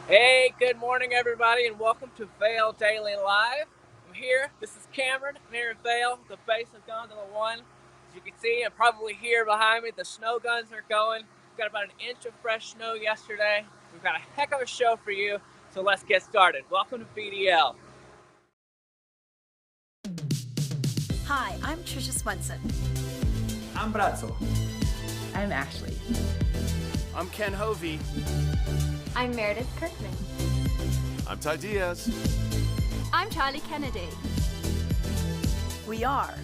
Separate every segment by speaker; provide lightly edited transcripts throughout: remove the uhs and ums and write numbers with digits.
Speaker 1: Hey, good morning, everybody, and welcome to Vail Daily Live. I'm here. This is Cameron. I'm here in Vail, the base of Gondola 1. As you can see and probably hear behind me, the snow guns are going. We've got about an inch of fresh snow yesterday. We've got a heck of a show for you, so let's get started. Welcome to VDL.
Speaker 2: Hi, I'm Trisha Swenson.
Speaker 3: I'm Brazzo.
Speaker 4: I'm Ashley.
Speaker 5: I'm Ken Hovey.
Speaker 6: I'm Meredith Kirkman.
Speaker 5: I'm Ty Diaz.
Speaker 6: I'm Charlie Kennedy.
Speaker 2: We are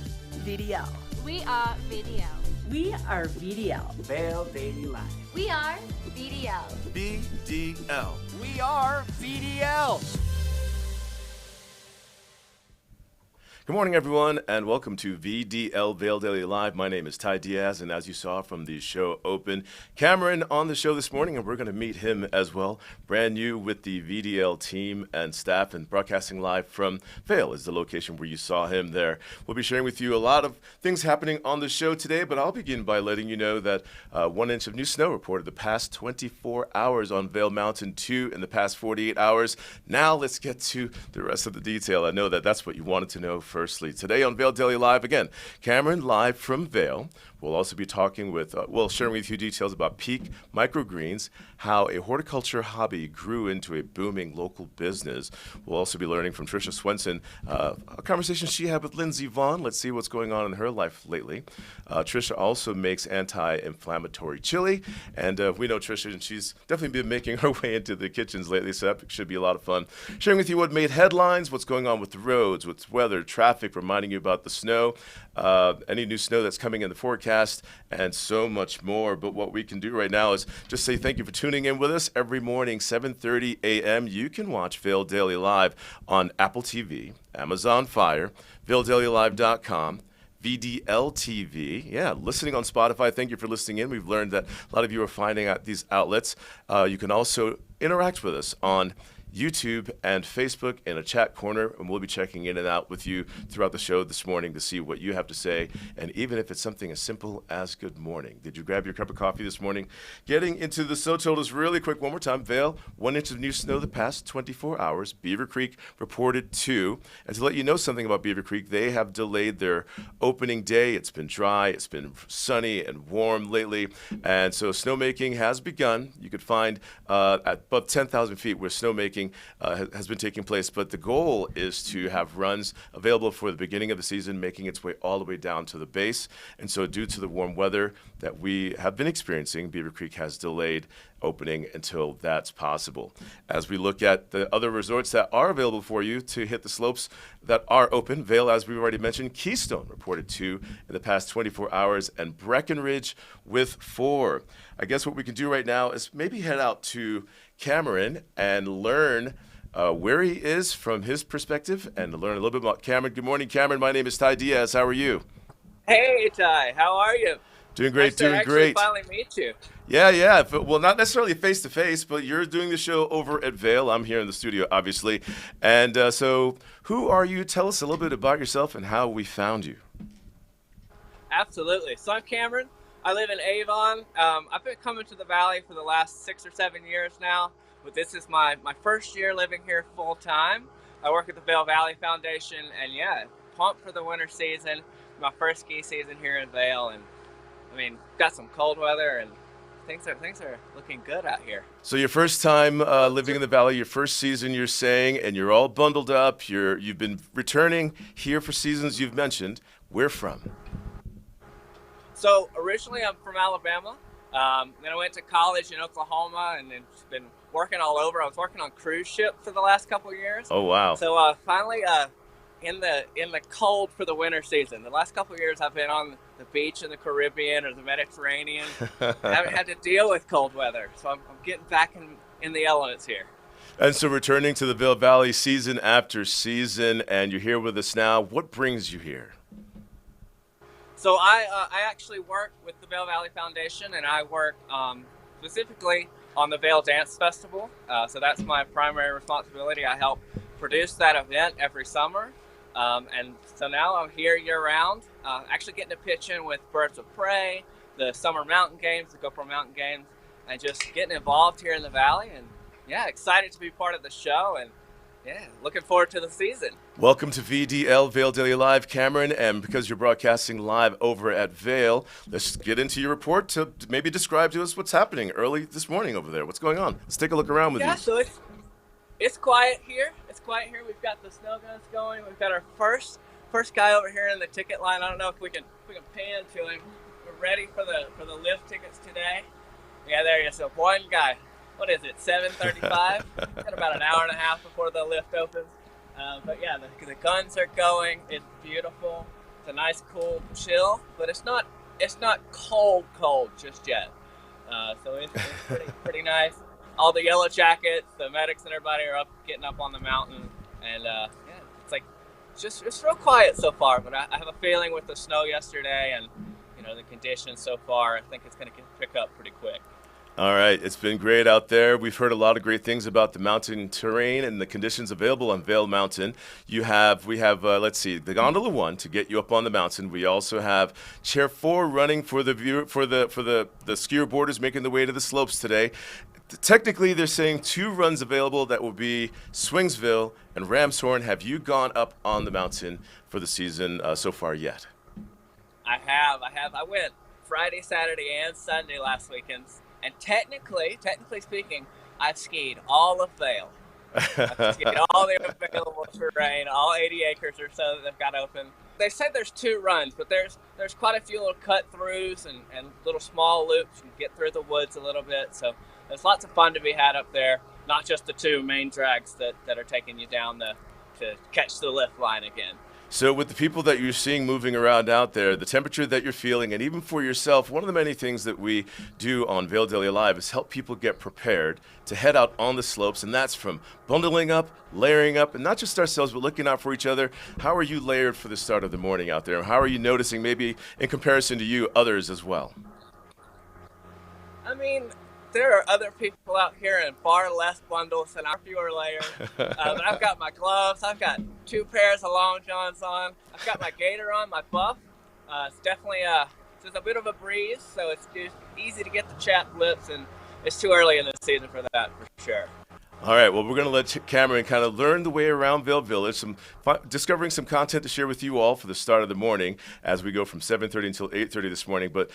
Speaker 2: VDL.
Speaker 6: We are VDL.
Speaker 4: We are VDL.
Speaker 3: Vail Daily Live.
Speaker 6: We are VDL.
Speaker 5: BDL.
Speaker 1: We are VDL.
Speaker 5: Good morning, everyone, and welcome to VDL Vail Daily Live. My name is Ty Diaz, and as you saw from the show open, Cameron on the show this morning, and we're going to meet him as well. Brand new with the VDL team and staff, and broadcasting live from Vail is the location where you saw him there. We'll be sharing with you a lot of things happening on the show today, but I'll begin by letting you know that 1 inch of new snow reported the past 24 hours on Vail Mountain, 2 in the past 48 hours. Now let's get to the rest of the detail. I know that that's what you wanted to know firstly. Today on Vail Daily Live, again, Cameron live from Vail. We'll also be talking with, sharing with you details about Peak Microgreens, how a horticulture hobby grew into a booming local business. We'll also be learning from Trisha Swenson, a conversation she had with Lindsey Vaughn. Let's see what's going on in her life lately. Trisha also makes anti-inflammatory chili, and we know Trisha, and she's definitely been making her way into the kitchens lately, so that should be a lot of fun. Sharing with you what made headlines, what's going on with the roads, with weather, traffic, reminding you about the snow, any new snow that's coming in the forecast, and so much more. But what we can do right now is just say thank you for tuning in with us every morning, 7:30 a.m. You can watch Vail Daily Live on Apple TV, Amazon Fire, VailDailyLive.com, VDL TV. Yeah, listening on Spotify. Thank you for listening in. We've learned that a lot of you are finding out these outlets. You can also interact with us on YouTube and Facebook in a chat corner, and we'll be checking in and out with you throughout the show this morning to see what you have to say, and even if it's something as simple as good morning. Did you grab your cup of coffee this morning? Getting into the snow totals really quick one more time. Vail, 1 inch of new snow the past 24 hours. Beaver Creek reported 2. And to let you know something about Beaver Creek, they have delayed their opening day. It's been dry, it's been sunny and warm lately, and so snowmaking has begun. You could find at above 10,000 feet where snowmaking has been taking place, but the goal is to have runs available for the beginning of the season, making its way all the way down to the base. And so due to the warm weather that we have been experiencing, Beaver Creek has delayed opening until that's possible. As we look at the other resorts that are available for you to hit the slopes that are open, Vail, as we've already mentioned, Keystone reported 2 in the past 24 hours, and Breckenridge with 4. I guess what we can do right now is maybe head out to Cameron and learn where he is from his perspective and learn a little bit about Cameron. Good morning, Cameron. My name is Ty Diaz. How are you?
Speaker 1: Hey, Ty. How are you?
Speaker 5: Doing great,
Speaker 1: Nice to
Speaker 5: doing
Speaker 1: actually
Speaker 5: great.
Speaker 1: finally meet you.
Speaker 5: Yeah. Well, not necessarily face to face, but you're doing the show over at Vail. I'm here in the studio, obviously. And so, who are you? Tell us a little bit about yourself and how we found you.
Speaker 1: Absolutely. So I'm Cameron. I live in Avon. I've been coming to the Valley for the last 6 or 7 years now, but this is my first year living here full time. I work at the Vail Valley Foundation, and yeah, pumped for the winter season. My first ski season here in Vail, and I mean, got some cold weather, and things are looking good out here.
Speaker 5: So your first time living in the Valley, your first season, you're saying, and you're all bundled up. You've been returning here for seasons you've mentioned. Where from?
Speaker 1: So originally I'm from Alabama. Then I went to college in Oklahoma, and then just been working all over. I was working on cruise ships for the last couple of years.
Speaker 5: Oh, wow.
Speaker 1: So finally in the cold for the winter season. The last couple of years I've been on the beach in the Caribbean or the Mediterranean. I haven't had to deal with cold weather, so I'm getting back in the elements here.
Speaker 5: And so returning to the Vail Valley season after season, and you're here with us now. What brings you here?
Speaker 1: So I actually work with the Vail Valley Foundation, and I work specifically on the Vail Dance Festival. So that's my primary responsibility. I help produce that event every summer. And so now I'm here year-round, actually getting to pitch in with Birds of Prey, the Summer Mountain Games, the GoPro Mountain Games, and just getting involved here in the Valley and yeah, excited to be part of the show, and yeah, looking forward to the season.
Speaker 5: Welcome to VDL Vail Daily Live, Cameron. And because you're broadcasting live over at Vail, let's get into your report to maybe describe to us what's happening early this morning over there. What's going on? Let's take a look around with
Speaker 1: Yeah,
Speaker 5: you.
Speaker 1: so it's quiet here. It's quiet here. We've got the snow guns going. We've got our first guy over here in the ticket line. I don't know if we can pan to him. We're ready for the lift tickets today. Yeah, there he is. So one guy. What is it? 7:35. Got about an hour and a half before the lift opens. But yeah, the guns are going. It's beautiful. It's a nice, cool chill, but it's not cold just yet. So it's pretty nice. All the yellow jackets, the medics and everybody are getting up on the mountain, and yeah, it's like it's real quiet so far. But I have a feeling with the snow yesterday and the conditions so far, I think it's going to pick up pretty quick.
Speaker 5: All right, it's been great out there. We've heard a lot of great things about the mountain terrain and the conditions available on Vail Mountain. We have let's see, the gondola 1 to get you up on the mountain. We also have chair 4 running for the skier boarders making the way to the slopes today. Technically, they're saying 2 runs available. That will be Swingsville and Ramshorn. Have you gone up on the mountain for the season so far yet?
Speaker 1: I have. I went Friday, Saturday, and Sunday last weekend. And technically speaking, I've skied all of Vail. I've skied all the available terrain, all 80 acres or so that they've got open. They said there's 2 runs, but there's quite a few little cut-throughs and little small loops. You can get through the woods a little bit. So there's lots of fun to be had up there, not just the 2 main drags that are taking you down to catch the lift line again.
Speaker 5: So with the people that you're seeing moving around out there, the temperature that you're feeling, and even for yourself, one of the many things that we do on Vail Daily Live is help people get prepared to head out on the slopes, and that's from bundling up, layering up, and not just ourselves, but looking out for each other. How are you layered for the start of the morning out there? How are you noticing, maybe in comparison to you, others as well?
Speaker 1: I mean, there are other people out here in far less bundles and fewer layers. But I've got my gloves. I've got 2 pairs of long johns on. I've got my gaiter on, my buff. It's definitely just a bit of a breeze, so it's just easy to get the chapped lips, and it's too early in the season for that, for sure.
Speaker 5: All right, well, we're going to let Cameron kind of learn the way around Vail Village, discovering some content to share with you all for the start of the morning as we go from 7:30 until 8:30 this morning. But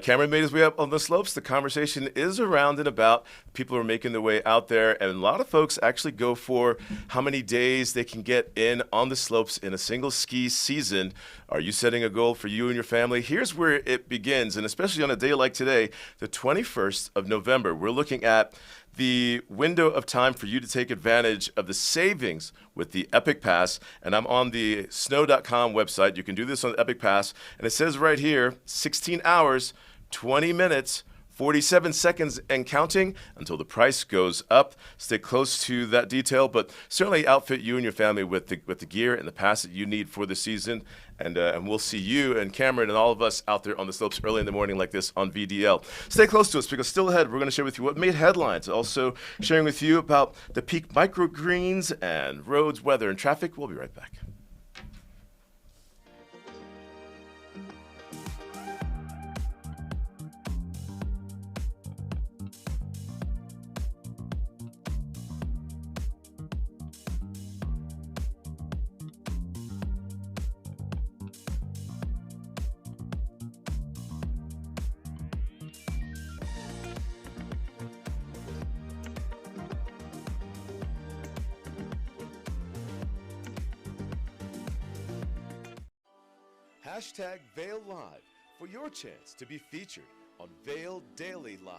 Speaker 5: Cameron made his way up on the slopes. The conversation is around and about people who are making their way out there, and a lot of folks actually go for how many days they can get in on the slopes in a single ski season. Are you setting a goal for you and your family? Here's where it begins, and especially on a day like today, the 21st of November, we're looking at the window of time for you to take advantage of the savings with the Epic Pass. And I'm on the snow.com website. You can do this on the Epic Pass. And it says right here, 16 hours, 20 minutes, 47 seconds and counting until the price goes up. Stay close to that detail, but certainly outfit you and your family with the gear and the pass that you need for the season. And we'll see you and Cameron and all of us out there on the slopes early in the morning like this on VDL. Stay close to us because still ahead, we're going to share with you what made headlines. Also sharing with you about the peak microgreens and roads, weather, and traffic. We'll be right back. Hashtag Vail Live for your chance to be featured on Vail Daily Live.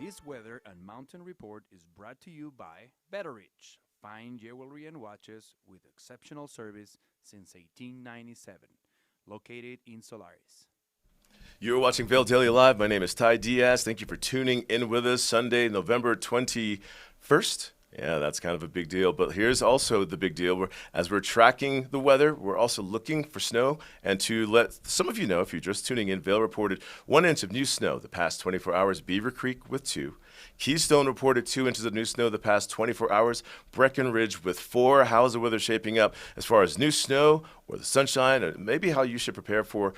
Speaker 7: This weather and mountain report is brought to you by Betteridge, fine jewelry and watches with exceptional service since 1897, located in Solaris.
Speaker 5: You're watching Vail Daily Live. My name is Ty Diaz. Thank you for tuning in with us. Sunday, November 21st. Yeah, that's kind of a big deal. But here's also the big deal. As we're tracking the weather, we're also looking for snow. And to let some of you know, if you're just tuning in, Vail reported 1 inch of new snow the past 24 hours. Beaver Creek with 2. Keystone reported 2 inches of new snow the past 24 hours. Breckenridge with 4. How's the weather shaping up as far as new snow or the sunshine, and maybe how you should prepare for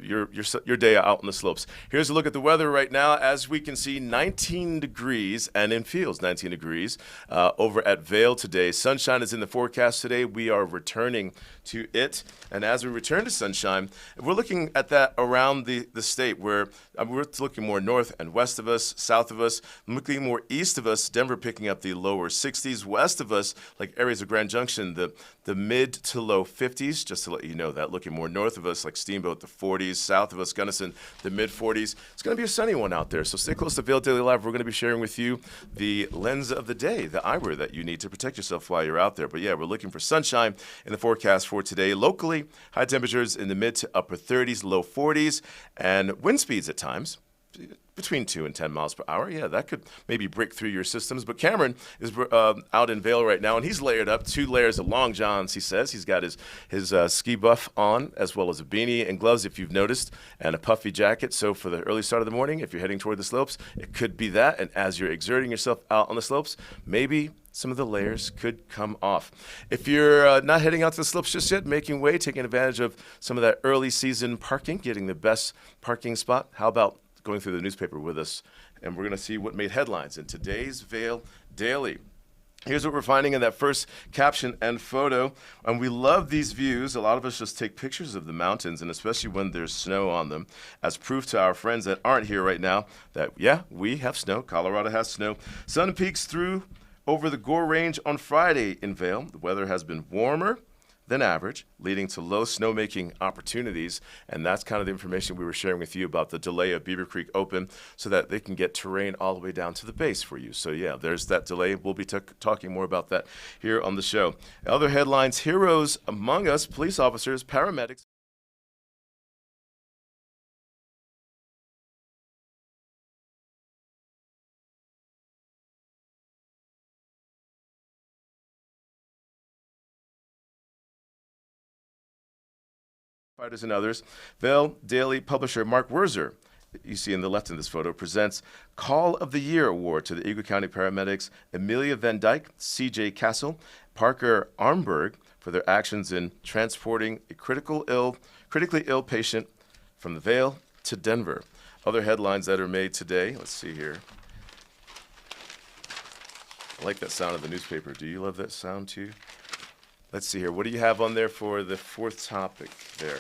Speaker 5: your day out on the slopes? Here's a look at the weather right now. As we can see, 19 degrees, and in Fields, 19 degrees over at Vail today. Sunshine is in the forecast today. We are returning to it, and as we return to sunshine, we're looking at that around the state where we're looking more north and west of us, south of us, looking more east of us, Denver picking up the lower 60s, west of us, like areas of Grand Junction, the mid to low 50s, just to let you know that. Looking more north of us, like Steamboat, the 40s, south of us, Gunnison, the mid 40s. It's going to be a sunny one out there, so stay close to Vail Daily Live. We're going to be sharing with you the lens of the day, the eyewear that you need to protect yourself while you're out there. But yeah, we're looking for sunshine in the forecast for today. Locally, high temperatures in the mid to upper 30s, low 40s, and wind speeds at times between 2 and 10 miles per hour. Yeah, that could maybe break through your systems. But Cameron is out in Vail right now, and he's layered up 2 layers of long johns, he says. He's got his ski buff on, as well as a beanie and gloves, if you've noticed, and a puffy jacket. So for the early start of the morning, if you're heading toward the slopes, it could be that. And as you're exerting yourself out on the slopes, maybe some of the layers could come off. If you're not heading out to the slopes just yet, making way, taking advantage of some of that early season parking, getting the best parking spot, how about going through the newspaper with us, and we're going to see what made headlines in today's Vail Daily. Here's what we're finding in that first caption and photo, and we love these views. A lot of us just take pictures of the mountains, and especially when there's snow on them, as proof to our friends that aren't here right now that, yeah, we have snow. Colorado has snow. Sun peaks through over the Gore Range on Friday in Vail. The weather has been warmer than average, leading to low snowmaking opportunities. And that's kind of the information we were sharing with you about the delay of Beaver Creek Open so that they can get terrain all the way down to the base for you. So yeah, there's that delay. We'll be talking more about that here on the show. Other headlines: heroes among us, police officers, paramedics. Fighters and others. Vail Daily publisher Mark Werzer, you see in the left in this photo, presents Call of the Year Award to the Eagle County paramedics Amelia Van Dyke, C.J. Castle, Parker Armberg for their actions in transporting a critically ill patient from the Vail to Denver. Other headlines that are made today. Let's see here. I like that sound of the newspaper. Do you love that sound too? Let's see here. What do you have on there for the fourth topic there?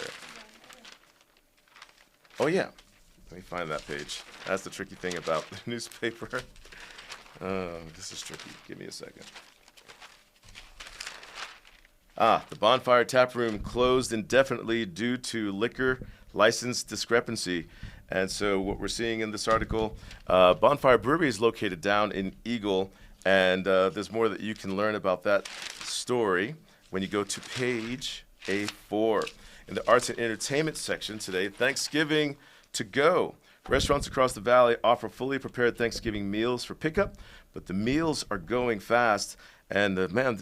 Speaker 5: Oh, yeah. Let me find that page. That's the tricky thing about the newspaper. This is tricky. Give me a second. The Bonfire Tap Room closed indefinitely due to liquor license discrepancy. And so what we're seeing in this article, Bonfire Brewery is located down in Eagle, and there's more that you can learn about that story when you go to page A4. In the arts and entertainment section today, Thanksgiving to go. Restaurants across the valley offer fully prepared Thanksgiving meals for pickup, but the meals are going fast. And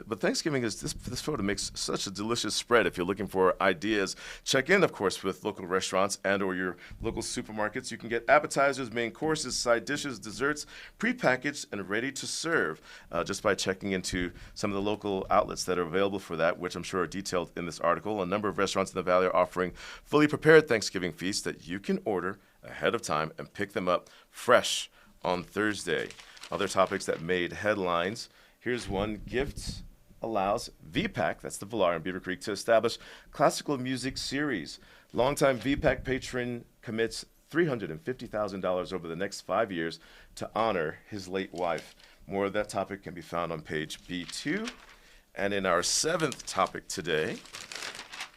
Speaker 5: but Thanksgiving is this photo makes such a delicious spread. If you're looking for ideas, check in, of course, with local restaurants and/or your local supermarkets. You can get appetizers, main courses, side dishes, desserts, prepackaged and ready to serve, just by checking into some of the local outlets that are available for that, which I'm sure are detailed in this article. A number of restaurants in the valley are offering fully prepared Thanksgiving feasts that you can order ahead of time and pick them up fresh on Thursday. Other topics that made headlines. Here's one. Gifts allows VPAC, that's the Villar in Beaver Creek, to establish classical music series. Longtime VPAC patron commits $350,000 over the next 5 years to honor his late wife. More of that topic can be found on page B2. And in our 7th topic today,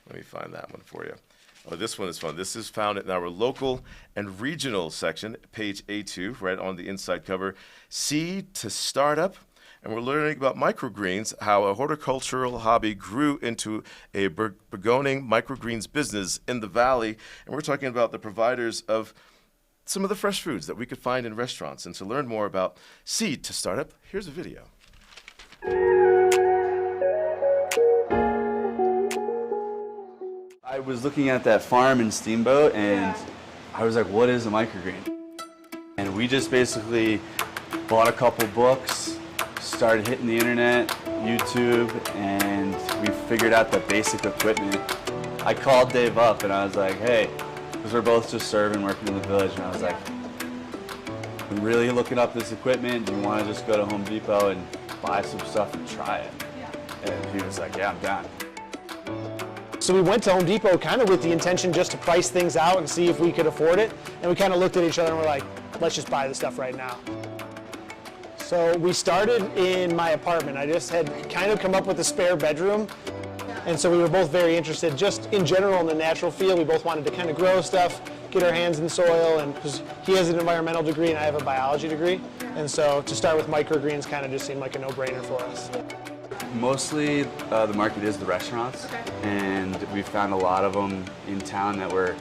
Speaker 5: let me find that one for you. Oh, this one is fun. This is found in our local and regional section, page A2, right on the inside cover. Seed to Startup. and we're learning about microgreens, how a horticultural hobby grew into a burgeoning microgreens business in the Valley. And we're talking about the providers of some of the fresh foods that we could find in restaurants. And to learn more about Seed to Startup, here's a video.
Speaker 8: I was looking at that farm in Steamboat and I was like, what is a microgreen? And we just basically bought a couple books, started hitting the internet, YouTube, and we figured out the basic equipment. I called Dave up and I was like, hey, because we're both just serving, working in the village, and I was like, I'm really looking up this equipment. Do you want to just go to Home Depot and buy some stuff and try it? And he was like, yeah, I'm down.
Speaker 9: So we went to Home Depot kind of with the intention just to price things out and see if we could afford it. And we kind of looked at each other and we're like, let's just buy the stuff right now. So we started in my apartment. I just had kind of come up with a spare bedroom. And so we were both very interested just in general in the natural field. We both wanted to kind of grow stuff, get our hands in soil, and because he has an environmental degree and I have a biology degree. And so to start with microgreens kind of just seemed like a no-brainer for us.
Speaker 8: Mostly the market is the restaurants, and we found a lot of them in town that were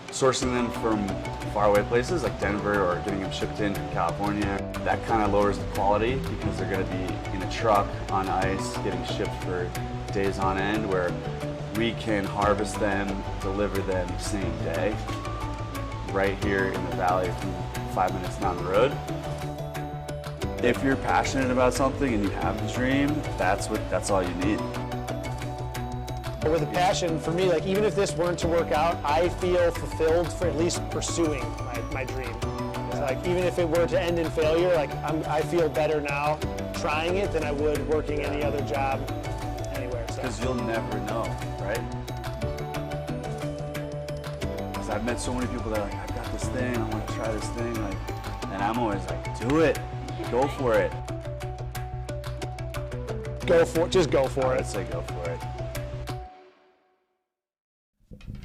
Speaker 8: sourcing them from faraway places like Denver or getting them shipped in from California. That kind of lowers the quality because they're going to be in a truck on ice getting shipped for days on end, where we can harvest them, deliver them same day right here in the valley from 5 minutes down the road. If you're passionate about something and you have a dream, that's all you need.
Speaker 9: With a passion, for me, like even if this weren't to work out, I feel fulfilled for at least pursuing my dream. So, like even if it were to end in failure, like I feel better now trying it than I would working any other job anywhere.
Speaker 8: Because you'll never know, right? Because I've met so many people that are like, I've got this thing, I want to try this thing, and I'm always like, do it. Go for it.
Speaker 9: Just go for it.
Speaker 8: I'd say go for it.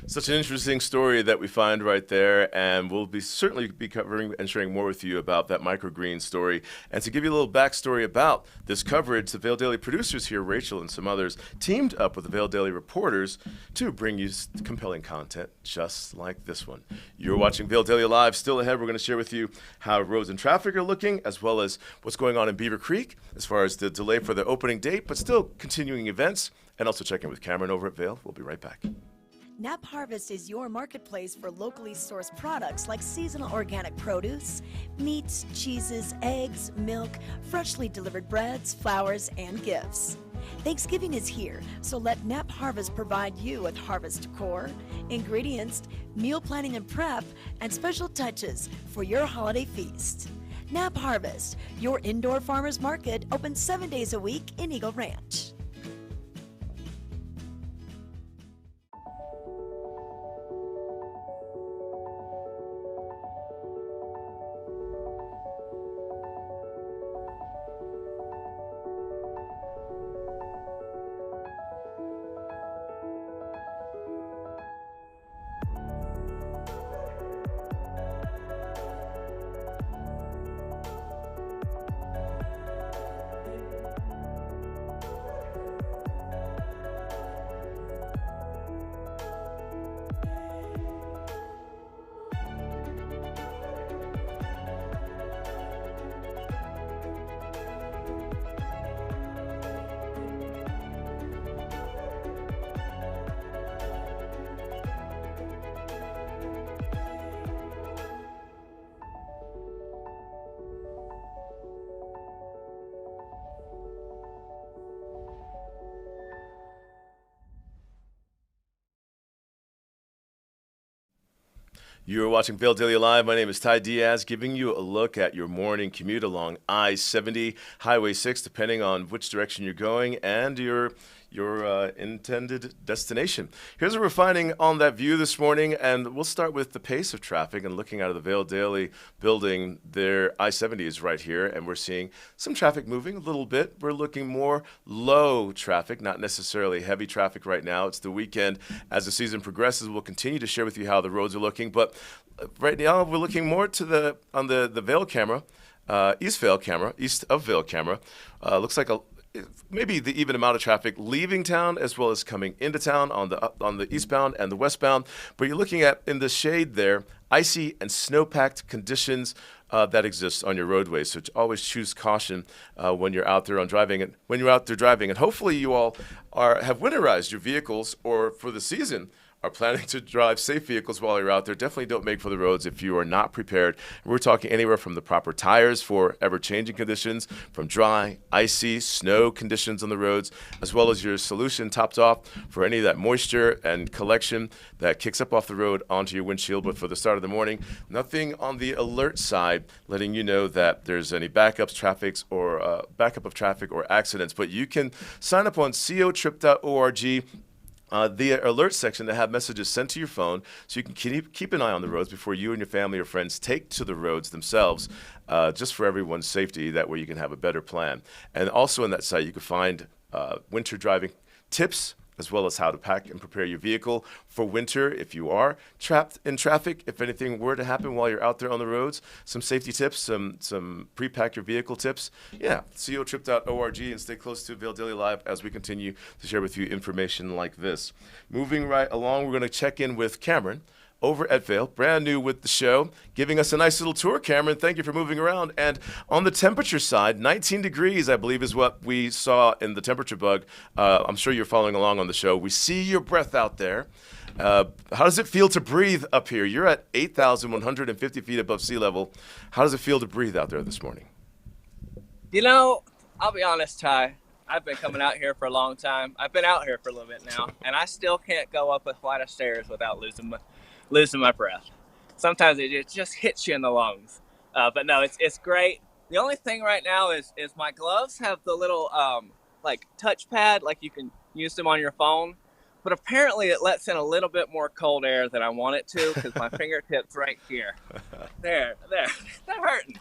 Speaker 5: Such an interesting story that we find right there, and we'll certainly be covering and sharing more with you about that microgreen story. And to give you a little backstory about this coverage, the Vail Daily producers here, Rachel and some others, teamed up with the Vail Daily reporters to bring you compelling content just like this one. You're watching Vail Daily Live. Still ahead, we're going to share with you how roads and traffic are looking, as well as what's going on in Beaver Creek as far as the delay for the opening date, but still continuing events, and also checking with Cameron over at Vail. We'll be right back.
Speaker 2: Knapp Harvest is your marketplace for locally sourced products like seasonal organic produce, meats, cheeses, eggs, milk, freshly delivered breads, flowers, and gifts. Thanksgiving is here, so let Knapp Harvest provide you with harvest decor, ingredients, meal planning and prep, and special touches for your holiday feast. Knapp Harvest, your indoor farmers market, open 7 days a week in Eagle Ranch.
Speaker 5: You're watching Vail Daily Live. My name is Ty Diaz, giving you a look at your morning commute along I-70, Highway 6, depending on which direction you're going and your intended destination. Here's what we're finding on that view this morning, and we'll start with the pace of traffic. And looking out of the Vail Daily building, their I-70 is right here, and we're seeing some traffic moving a little bit. We're looking more low traffic, not necessarily heavy traffic right now. It's the weekend. As the season progresses, we'll continue to share with you how the roads are looking. But right now, we're looking more to on the Vail camera East of Vail camera. Looks like maybe the even amount of traffic leaving town as well as coming into town on the eastbound and the westbound. But you're looking at, in the shade there, icy and snow-packed conditions that exist on your roadways. So always choose caution when you're out there driving, and hopefully you all have winterized your vehicles, or for the season are planning to drive safe vehicles while you're out there. Definitely don't make for the roads if you are not prepared. We're talking anywhere from the proper tires for ever-changing conditions, from dry, icy, snow conditions on the roads, as well as your solution topped off for any of that moisture and collection that kicks up off the road onto your windshield. But for the start of the morning, nothing on the alert side letting you know that there's any backup of traffic or accidents. But you can sign up on cotrip.org. The alert section to have messages sent to your phone so you can keep an eye on the roads before you and your family or friends take to the roads themselves, just for everyone's safety. That way you can have a better plan. And also on that site you can find winter driving tips, as well as how to pack and prepare your vehicle for winter if you are trapped in traffic. If anything were to happen while you're out there on the roads, some safety tips, some pre-pack your vehicle tips. Yeah, cotrip.org, and stay close to Vail Daily Live as we continue to share with you information like this. Moving right along, we're going to check in with Cameron over at Vail, brand new with the show, giving us a nice little tour. Cameron, thank you for moving around. And on the temperature side, 19 degrees, I believe, is what we saw in the temperature bug. I'm sure you're following along on the show. We see your breath out there. How does it feel to breathe up here? You're at 8,150 feet above sea level. How does it feel to breathe out there this morning?
Speaker 1: You know, I'll be honest, Ty. I've been coming out here for a long time. I've been out here for a little bit now, and I still can't go up a flight of stairs without losing my breath. Sometimes it just hits you in the lungs. But no, it's great. The only thing right now is my gloves have the little like touchpad, like you can use them on your phone. But apparently it lets in a little bit more cold air than I want it to, because my fingertips right here. There. They're hurting.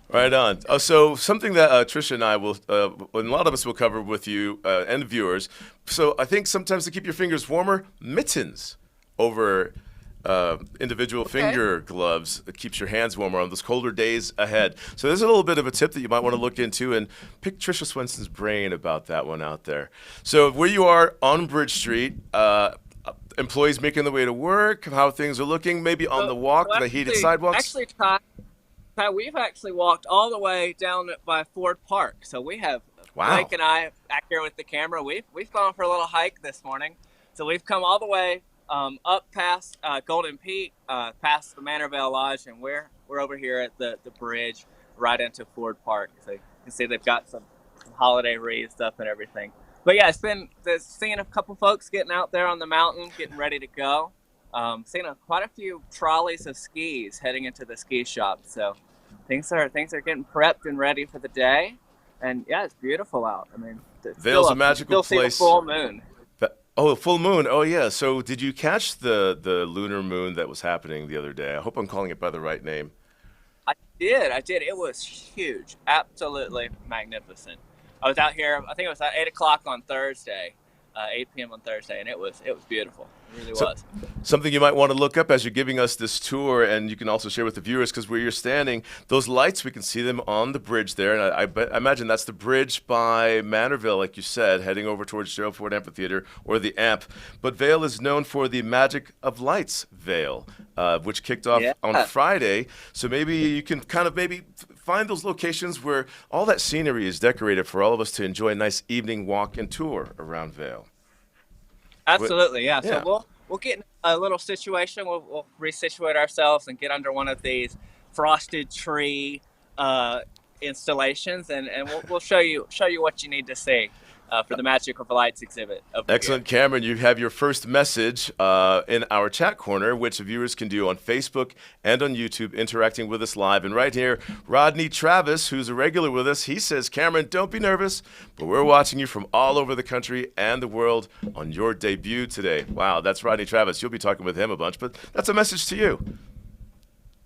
Speaker 5: Right on. So something that Trisha and I will, and a lot of us will cover with you and viewers. So I think sometimes to keep your fingers warmer, mittens over individual finger gloves that keeps your hands warmer on those colder days ahead. So there's a little bit of a tip that you might want to look into and pick Trisha Swenson's brain about that one out there. So where you are on Bridge Street, employees making their way to work, how things are looking, maybe on the walk, the heated sidewalks?
Speaker 1: Actually, Ty, we've actually walked all the way down by Ford Park. So we have, Blake and I back here with the camera, we've gone for a little hike this morning. So we've come all the way up past Golden Peak, past the Manorvale Lodge, and we're over here at the bridge right into Ford Park. So you can see they've got some holiday wreaths up and everything. But yeah, it's been seeing a couple folks getting out there on the mountain, getting ready to go. Seeing quite a few trolleys of skis heading into the ski shop. So things are getting prepped and ready for the day. And yeah, it's beautiful out. I mean,
Speaker 5: Vail's a magical place.
Speaker 1: Still see the full moon.
Speaker 5: Oh, full moon. Oh, yeah. So did you catch the lunar moon that was happening the other day? I hope I'm calling it by the right name.
Speaker 1: I did. It was huge. Absolutely magnificent. I was out here, I think it was at 8 o'clock on Thursday, 8 p.m. on Thursday, and it was beautiful. It really was.
Speaker 5: Something you might want to look up as you're giving us this tour, and you can also share with the viewers, because where you're standing, those lights, we can see them on the bridge there, and I imagine that's the bridge by Manorvale, like you said, heading over towards Gerald Ford Amphitheater, or the AMP. But Vail is known for the Magic of Lights Vail, which kicked off on Friday. So maybe you can kind of find those locations where all that scenery is decorated for all of us to enjoy a nice evening walk and tour around Vail.
Speaker 1: Absolutely, yeah. So we'll get in a little situation. We'll resituate ourselves and get under one of these frosted tree installations, and we'll show you what you need to see for the Magic of Lights exhibit.
Speaker 5: Excellent,
Speaker 1: here.
Speaker 5: Cameron. You have your first message in our chat corner, which viewers can do on Facebook and on YouTube, interacting with us live. And right here, Rodney Travis, who's a regular with us, he says, Cameron, don't be nervous, but we're watching you from all over the country and the world on your debut today. Wow, that's Rodney Travis. You'll be talking with him a bunch, but that's a message to you.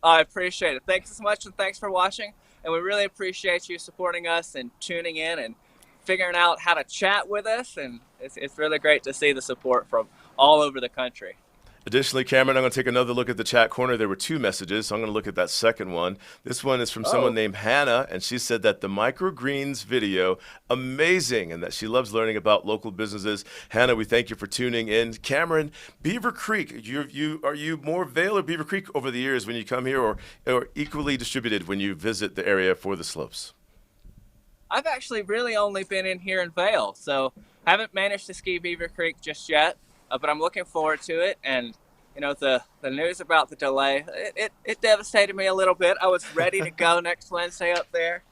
Speaker 1: I appreciate it. Thanks so much, and thanks for watching. And we really appreciate you supporting us and tuning in and figuring out how to chat with us, and it's really great to see the support from all over the country.
Speaker 5: Additionally, Cameron, I'm going to take another look at the chat corner. There were 2 messages, so I'm going to look at that second one. This one is from someone named Hannah, and she said that the microgreens video, amazing, and that she loves learning about local businesses. Hannah, we thank you for tuning in. Cameron, Beaver Creek, are you more Vail or Beaver Creek over the years when you come here, or equally distributed when you visit the area for the slopes?
Speaker 1: I've actually really only been in here in Vail, so haven't managed to ski Beaver Creek just yet, but I'm looking forward to it. And you know, the news about the delay, it devastated me a little bit. I was ready to go next Wednesday up there,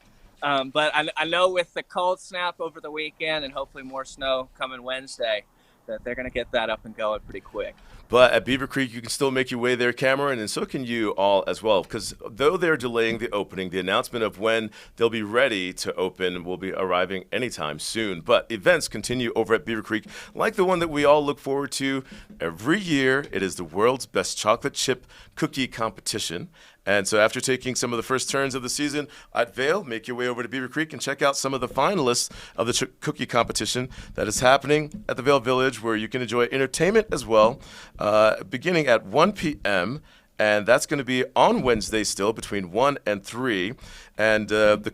Speaker 1: but I know with the cold snap over the weekend and hopefully more snow coming Wednesday, that they're going to get that up and going pretty quick.
Speaker 5: But at Beaver Creek, you can still make your way there, Cameron, and so can you all as well. Because though they're delaying the opening, the announcement of when they'll be ready to open will be arriving anytime soon. But events continue over at Beaver Creek, like the one that we all look forward to every year. It is the world's best chocolate chip cookie competition. And so after taking some of the first turns of the season at Vail, make your way over to Beaver Creek and check out some of the finalists of the cookie competition that is happening at the Vail Village, where you can enjoy entertainment as well, beginning at 1 p.m., and that's going to be on Wednesday still between 1 and 3. And the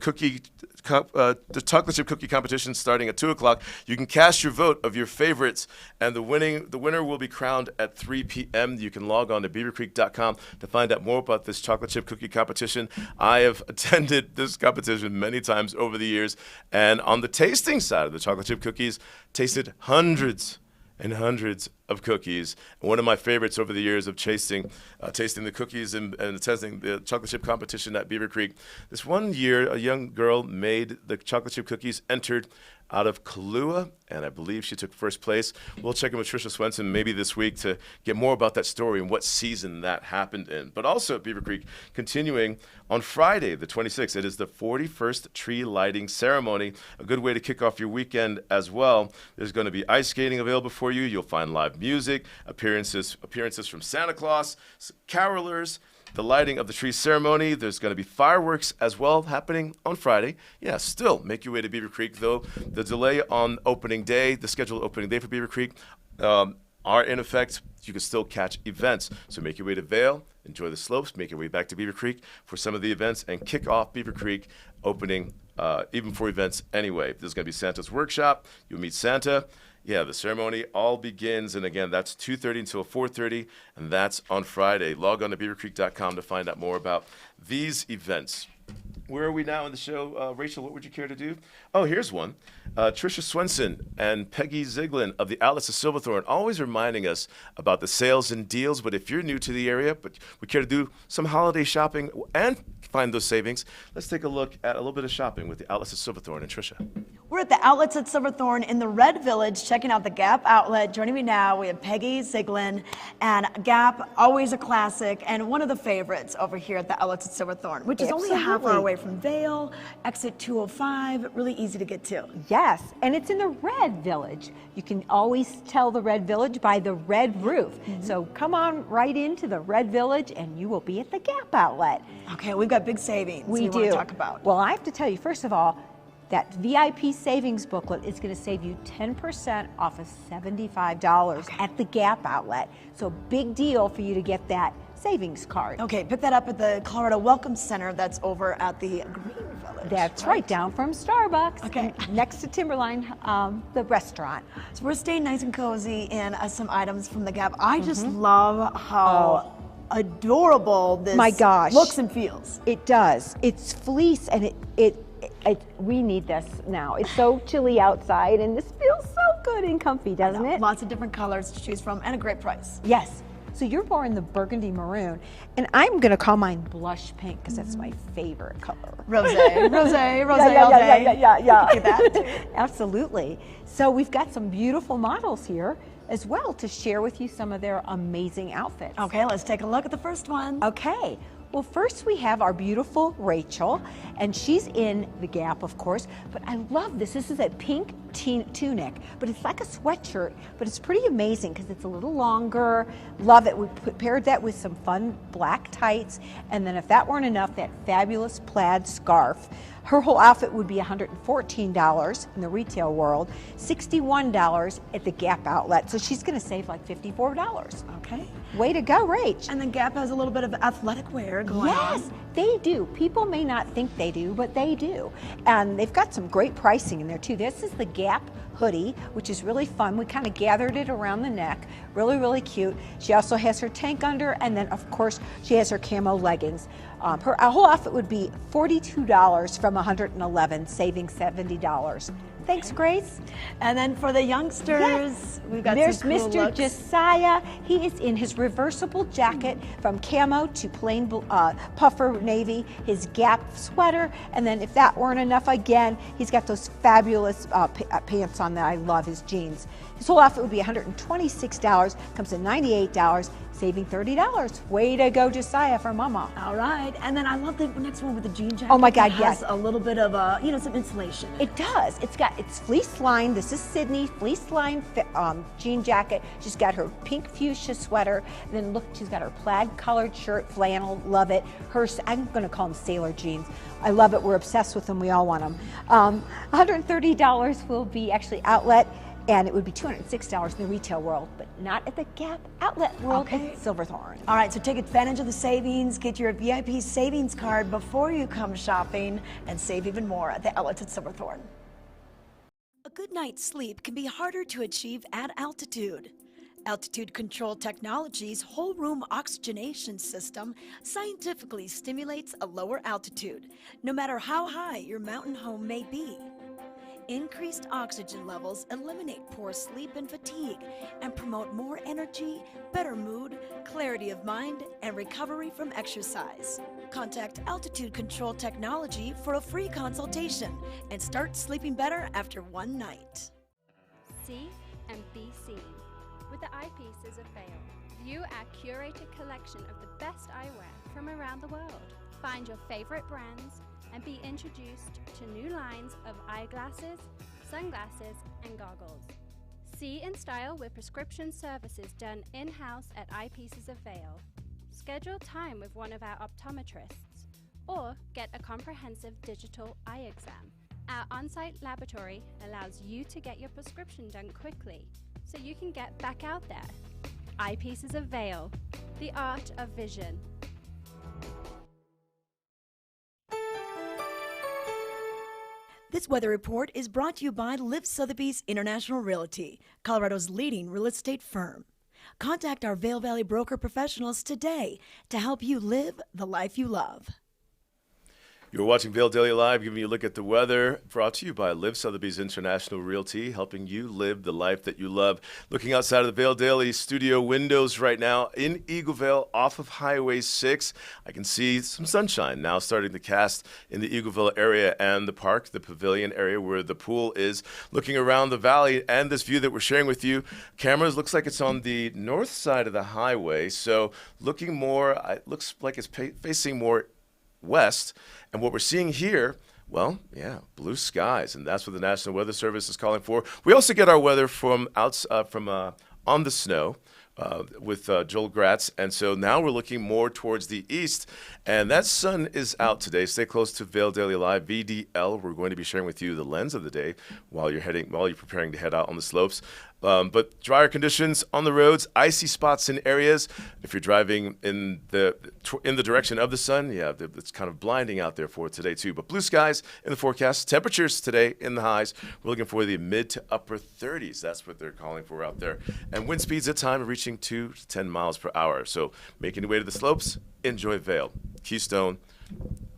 Speaker 5: chocolate chip cookie competition starting at 2 o'clock. You can cast your vote of your favorites, and the winner will be crowned at 3 p.m. You can log on to beavercreek.com to find out more about this chocolate chip cookie competition. I have attended this competition many times over the years, and on the tasting side of the chocolate chip cookies, tasted hundreds and hundreds of cookies. And one of my favorites over the years of tasting the cookies and testing the chocolate chip competition at Beaver Creek. This one year, a young girl made the chocolate chip cookies, entered out of Kahlua, and I believe she took first place. We'll check in with Trisha Swenson maybe this week to get more about that story and what season that happened in. But also at Beaver Creek, continuing on Friday, the 26th, it is the 41st tree lighting ceremony, a good way to kick off your weekend as well. There's going to be ice skating available for you. You'll find live music, appearances from Santa Claus, carolers, the lighting of the tree ceremony. There's going to be fireworks as well happening on Friday. Yeah, still make your way to Beaver Creek, though. The delay on opening day, the scheduled opening day for Beaver Creek, are in effect. You can still catch events. So make your way to Vail, enjoy the slopes, make your way back to Beaver Creek for some of the events, and kick off Beaver Creek opening, even for events anyway. There's going to be Santa's workshop. You'll meet Santa. Yeah, the ceremony all begins, and again, that's 2:30 until 4:30, and that's on Friday. Log on to beavercreek.com to find out more about these events. Where are we now in the show? Rachel, what would you care to do? Oh, here's one. Trisha Swenson and Peggy Ziglin of the Outlets of Silverthorne, always reminding us about the sales and deals. But if you're new to the area, but we care to do some holiday shopping and find those savings, let's take a look at a little bit of shopping with the Outlets of Silverthorne and Trisha.
Speaker 2: We're at the Outlets at Silverthorne in the Red Village, checking out the Gap outlet. Joining me now, we have Peggy Ziglin, and Gap, always a classic, and one of the favorites over here at the Outlets at Silverthorne, which is only a half hour away from Vail, exit 205, really easy to get to.
Speaker 10: Yes, and it's in the Red Village. You can always tell the Red Village by the red roof. So come on right into the Red Village and you will be at the Gap outlet.
Speaker 2: Okay, we've got big savings
Speaker 10: we do
Speaker 2: want to talk about.
Speaker 10: Well, I have to tell you, first of all, that VIP savings booklet is going to save you 10% off of $75 at the Gap outlet. So big deal for you to get that savings card.
Speaker 2: Okay, pick that up at the Colorado Welcome Center that's over at the Green Village.
Speaker 10: That's right, down from Starbucks.
Speaker 2: Okay.
Speaker 10: Next to Timberline, the restaurant.
Speaker 2: So we're staying nice and cozy in some items from the Gap. I just love how adorable this looks and feels.
Speaker 10: It does. It's fleece, and we need this now. It's so chilly outside, and this feels so good and comfy, doesn't it?
Speaker 2: Lots of different colors to choose from, and a great price.
Speaker 10: Yes. So you're more in the burgundy maroon, and I'm going to call mine blush pink because that's my favorite color.
Speaker 2: Rosé all day.
Speaker 10: Yeah.
Speaker 2: You can do that too.
Speaker 10: Absolutely. So we've got some beautiful models here as well to share with you some of their amazing outfits.
Speaker 2: Okay, let's take a look at the first one.
Speaker 10: Okay. Well, first we have our beautiful Rachel, and she's in the Gap, of course, but I love this. This is a pink tunic, but it's like a sweatshirt, but it's pretty amazing because it's a little longer. Love it. We paired that with some fun black tights, and then if that weren't enough, that fabulous plaid scarf. Her whole outfit would be $114 in the retail world, $61 at the Gap outlet. So she's going to save like $54.
Speaker 2: Okay.
Speaker 10: Way to go, Rach.
Speaker 2: And then Gap has a little bit of athletic wear going on.
Speaker 10: Yes, they do. People may not think they do, but they do. And they've got some great pricing in there too. This is the Gap hoodie, which is really fun. We kind of gathered it around the neck. Really, really cute. She also has her tank under, and then of course she has her camo leggings. Her whole outfit would be $42 from $111, saving $70. Thanks, Grace.
Speaker 2: And then for the youngsters, we've got
Speaker 10: There's
Speaker 2: some cool
Speaker 10: Mr.
Speaker 2: looks.
Speaker 10: Josiah. He is in his reversible jacket from camo to plain puffer navy, his Gap sweater, and then if that weren't enough, again, he's got those fabulous pants on that I love, his jeans. His whole outfit would be $126, comes in $98, saving $30. Way to go, Josiah, for Mama.
Speaker 2: All right, and then I love the next one with the jean jacket.
Speaker 10: Oh my God,
Speaker 2: It
Speaker 10: yes.
Speaker 2: has a little bit of some insulation.
Speaker 10: It does. It's fleece lined. This is Sydney fleece lined jean jacket. She's got her pink fuchsia sweater. And then look, she's got her plaid colored shirt, flannel. Love it. I'm going to call them sailor jeans. I love it. We're obsessed with them. We all want them. $130 will be actually outlet. And it would be $206 in the retail world, but not at the Gap outlet world at Silverthorne.
Speaker 2: All right, so take advantage of the savings. Get your VIP savings card before you come shopping and save even more at the outlets at Silverthorne. A good night's sleep can be harder to achieve at altitude. Altitude Control Technology's whole room oxygenation system scientifically stimulates a lower altitude, no matter how high your mountain home may be. Increased oxygen levels eliminate poor sleep and fatigue and promote more energy, better mood, clarity of mind, and recovery from exercise. Contact Altitude Control Technology for a free consultation and start sleeping better after one night.
Speaker 6: See and be seen with the eyepieces of Vail. View our curated collection of the best eyewear from around the world. Find your favorite brands and be introduced to new lines of eyeglasses, sunglasses, and goggles. See in style with prescription services done in-house at Eyepieces of Vail. Schedule time with one of our optometrists or get a comprehensive digital eye exam. Our on-site laboratory allows you to get your prescription done quickly so you can get back out there. Eyepieces of Vail, the art of vision.
Speaker 2: This weather report is brought to you by Liv Sotheby's International Realty, Colorado's leading real estate firm. Contact our Vail Valley broker professionals today to help you live the life you love.
Speaker 5: You're watching Vail Daily Live, giving you a look at the weather, brought to you by Liv Sotheby's International Realty, helping you live the life that you love. Looking outside of the Vail Daily studio windows right now in Eagleville off of Highway 6, I can see some sunshine now starting to cast in the Eagleville area and the park, the pavilion area where the pool is. Looking around the valley and this view that we're sharing with you, cameras looks like it's on the north side of the highway, so looking more, it looks like it's facing more west. And what we're seeing here, well, yeah, blue skies, and that's what the National Weather Service is calling for. We also get our weather from on the snow with Joel Gratz, and so now we're looking more towards the east, and that sun is out today. Stay close to Vail Daily Live, VDL. We're going to be sharing with you the lens of the day while you're preparing to head out on the slopes. But drier conditions on the roads, icy spots in areas. If you're driving in the direction of the sun, yeah, it's kind of blinding out there for today too. But blue skies in the forecast. Temperatures today in the highs. We're looking for the mid to upper 30s. That's what they're calling for out there. And wind speeds at time reaching 2 to 10 miles per hour. So making your way to the slopes, enjoy Vail, Keystone,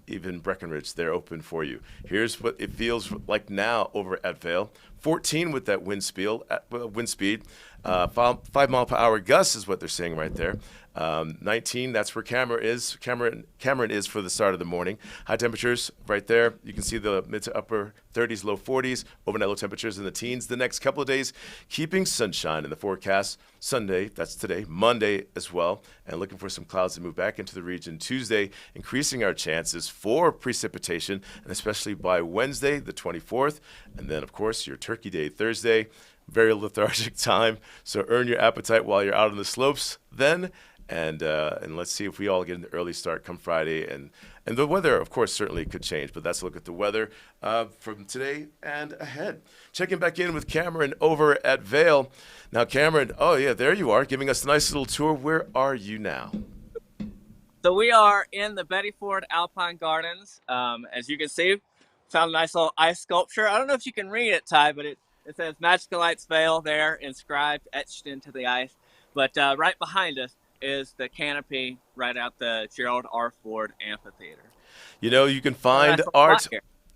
Speaker 5: even Breckenridge, they're open for you. Here's what it feels like now over at Vail. 14 with that wind speed. 5 mile per hour gusts is what they're saying right there. 19, that's where Cameron is for the start of the morning. High temperatures right there. You can see the mid to upper 30s, low 40s. Overnight low temperatures in the teens. The next couple of days, keeping sunshine in the forecast. Sunday, that's today, Monday as well. And looking for some clouds to move back into the region. Tuesday, increasing our chances for precipitation, and especially by Wednesday, the 24th. And then, of course, your Turkey Day Thursday. Very lethargic time. So earn your appetite while you're out on the slopes then. And let's see if we all get an early start come Friday. And the weather, of course, certainly could change. But that's a look at the weather from today and ahead. Checking back in with Cameron over at Vail. Now, Cameron, oh, yeah, there you are, giving us a nice little tour. Where are you now?
Speaker 1: So we are in the Betty Ford Alpine Gardens. As you can see, found a nice little ice sculpture. I don't know if you can read it, Ty, but it says Magical Lights Vail there, inscribed, etched into the ice. But right behind us is the canopy right out the Gerald R. Ford Amphitheater.
Speaker 5: You know, you can find art.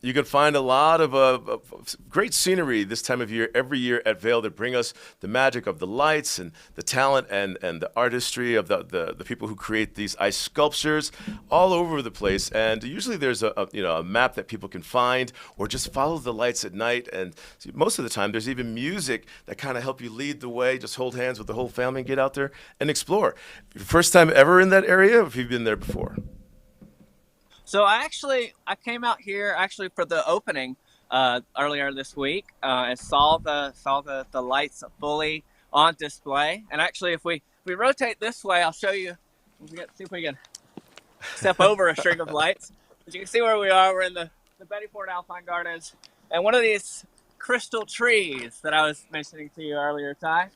Speaker 5: You can find a lot of great scenery this time of year, every year at Vail, that bring us the magic of the lights and the talent and the artistry of the people who create these ice sculptures all over the place. And usually there's a map that people can find, or just follow the lights at night. And most of the time there's even music that kind of help you lead the way. Just hold hands with the whole family and get out there and explore. First time ever in that area, or have you been there before?
Speaker 1: So I came out here for the opening earlier this week and saw the lights fully on display. And actually, if we rotate this way, I'll show you. See if we can step over a string of lights. As you can see where we are, we're in the Betty Ford Alpine Gardens, and one of these crystal trees that I was mentioning to you earlier, Ty.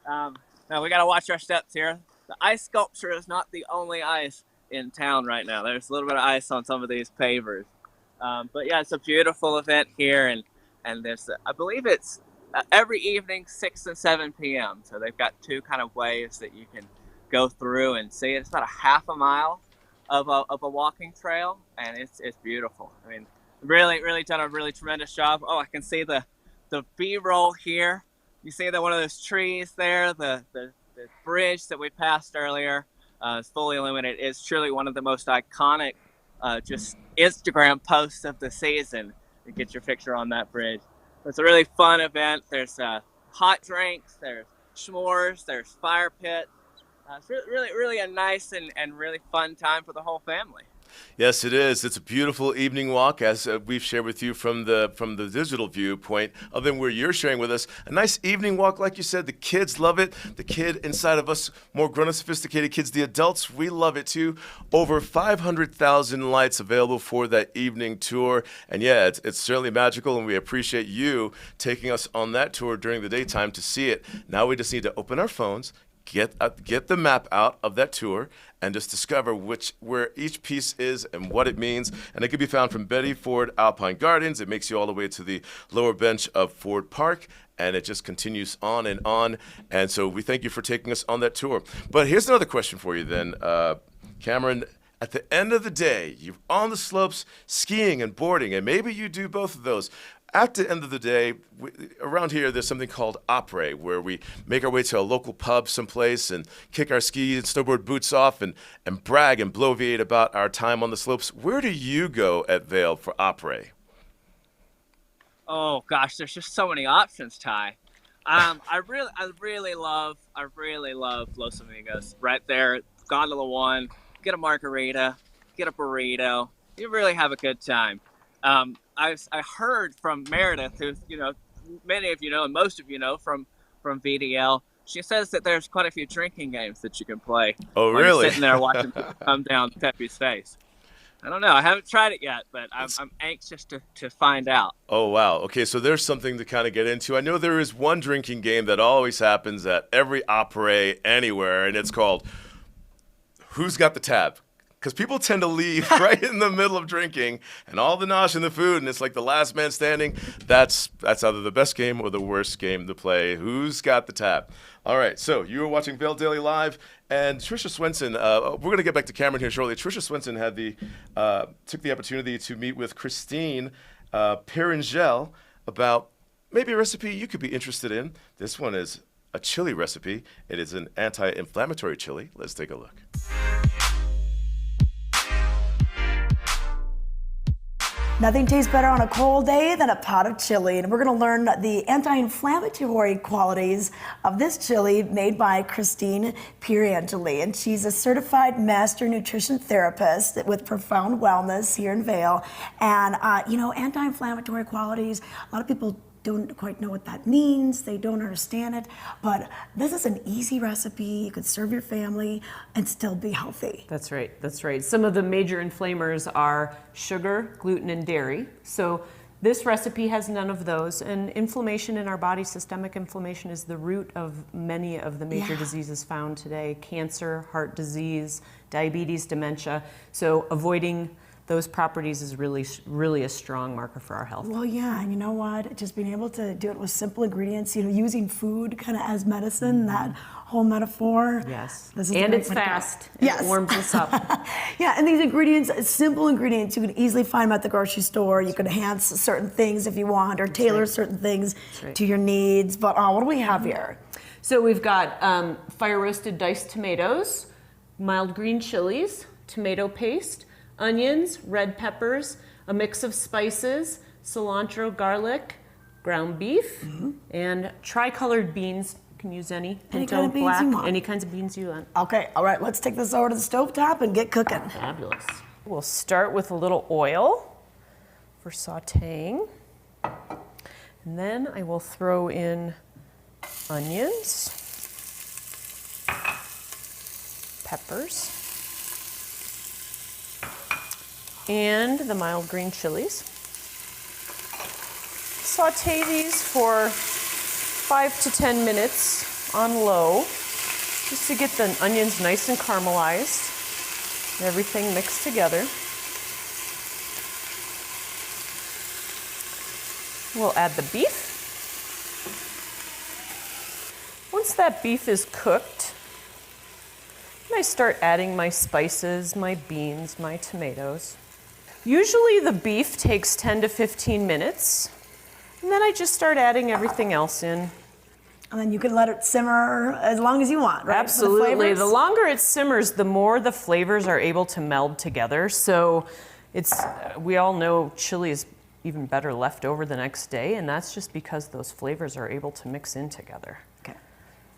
Speaker 1: Now we got to watch our steps here. The ice sculpture is not the only ice in town right now. There's a little bit of ice on some of these pavers, but yeah, it's a beautiful event here, and there's I believe it's every evening 6 and 7 p.m. So they've got two kind of ways that you can go through and see. It's about a half a mile of a walking trail, and it's beautiful. I mean, really done a really tremendous job. Oh, I can see the B-roll here. You see that one of those trees there, the bridge that we passed earlier. Is fully illuminated. It's truly one of the most iconic just Instagram posts of the season to get your picture on that bridge. It's a really fun event. There's hot drinks, there's s'mores, there's fire pits. It's really a nice and really fun time for the whole family.
Speaker 5: Yes, it is. It's a beautiful evening walk, as we've shared with you from the digital viewpoint of them where you're sharing with us. A nice evening walk, like you said. The kids love it. The kid inside of us, more grown-up, sophisticated kids, the adults, we love it too. Over 500,000 lights available for that evening tour. And yeah, it's certainly magical, and we appreciate you taking us on that tour during the daytime to see it. Now we just need to open our phones, get the map out of that tour, and just discover where each piece is and what it means. And it can be found from Betty Ford Alpine Gardens. It makes you all the way to the lower bench of Ford Park, and it just continues on and on. And so we thank you for taking us on that tour. But here's another question for you then, Cameron. At the end of the day, you're on the slopes skiing and boarding, and maybe you do both of those. At the end of the day, around here, there's something called après, where we make our way to a local pub someplace and kick our ski and snowboard boots off and brag and bloviate about our time on the slopes. Where do you go at Vail for après?
Speaker 1: Oh gosh, there's just so many options, Ty. I really love Los Amigos. Right there, Gondola 1. Get a margarita, get a burrito. You really have a good time. I heard from Meredith, who many of you know and most of you know from VDL. She says that there's quite a few drinking games that you can play.
Speaker 5: Oh,
Speaker 1: while
Speaker 5: really?
Speaker 1: You're sitting there watching people come down Pepe's face. I don't know. I haven't tried it yet, but I'm anxious to find out.
Speaker 5: Oh, wow. Okay, so there's something to kind of get into. I know there is one drinking game that always happens at every après anywhere, and it's called Who's Got the Tab? Because people tend to leave right in the middle of drinking and all the nosh and the food, and it's like the last man standing. That's either the best game or the worst game to play. Who's got the tab? All right, so you were watching Vail Daily Live, and Tricia Swenson, we're going to get back to Cameron here shortly. Tricia Swenson had took the opportunity to meet with Christine Perringel about maybe a recipe you could be interested in. This one is a chili recipe. It is an anti-inflammatory chili. Let's take a look.
Speaker 2: Nothing tastes better on a cold day than a pot of chili, and we're going to learn the anti-inflammatory qualities of this chili made by Christine Pierangeli, and she's a certified master nutrition therapist with Profound Wellness here in Vail. And anti-inflammatory qualities, a lot of people don't quite know what that means. They don't understand it, but this is an easy recipe. You could serve your family and still be healthy.
Speaker 11: That's right, that's right. Some of the major inflammers are sugar, gluten, and dairy. So this recipe has none of those. And inflammation in our body, systemic inflammation, is the root of many of the major diseases found today: cancer, heart disease, diabetes, dementia. So avoiding those properties is really a strong marker for our health.
Speaker 2: Well, yeah, and you know what? Just being able to do it with simple ingredients, using food kind of as medicine, that whole metaphor.
Speaker 11: Yes,
Speaker 2: this is
Speaker 11: and it's fast.
Speaker 2: Yes.
Speaker 11: It warms us up.
Speaker 2: Yeah, and these ingredients, simple ingredients, you can easily find them at the grocery store. You can enhance certain things if you want, or tailor certain things to your needs. But what do we have here?
Speaker 11: So we've got fire roasted diced tomatoes, mild green chilies, tomato paste, onions, red peppers, a mix of spices, cilantro, garlic, ground beef, and tricolored beans. You can use any
Speaker 2: kind of beans
Speaker 11: black,
Speaker 2: you want.
Speaker 11: any kinds of beans you want.
Speaker 2: Okay, all right, let's take this over to the stovetop and get cooking.
Speaker 11: Fabulous. We'll start with a little oil for sauteing. And then I will throw in onions, peppers, and the mild green chilies. Saute these for 5 to 10 minutes on low, just to get the onions nice and caramelized and everything mixed together. We'll add the beef. Once that beef is cooked, I start adding my spices, my beans, my tomatoes. Usually the beef takes 10 to 15 minutes, and then I just start adding everything else in.
Speaker 2: And then you can let it simmer as long as you want, right?
Speaker 11: Absolutely. The longer it simmers, the more the flavors are able to meld together. So we all know chili is even better left over the next day, and that's just because those flavors are able to mix in together.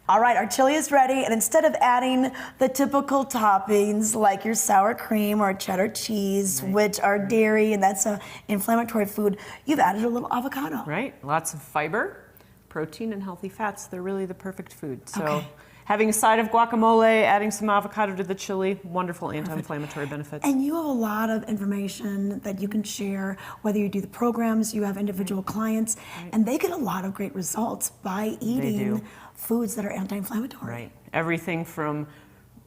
Speaker 2: All right, our chili is ready, and instead of adding the typical toppings like your sour cream or cheddar cheese, which are dairy and that's an inflammatory food, you've added a little avocado.
Speaker 11: Right, lots of fiber, protein, and healthy fats. They're really the perfect food. So having a side of guacamole, adding some avocado to the chili, wonderful anti-inflammatory benefits.
Speaker 2: And you have a lot of information that you can share, whether you do the programs, you have individual clients, and they get a lot of great results by eating foods that are anti-inflammatory.
Speaker 11: Right. Everything from,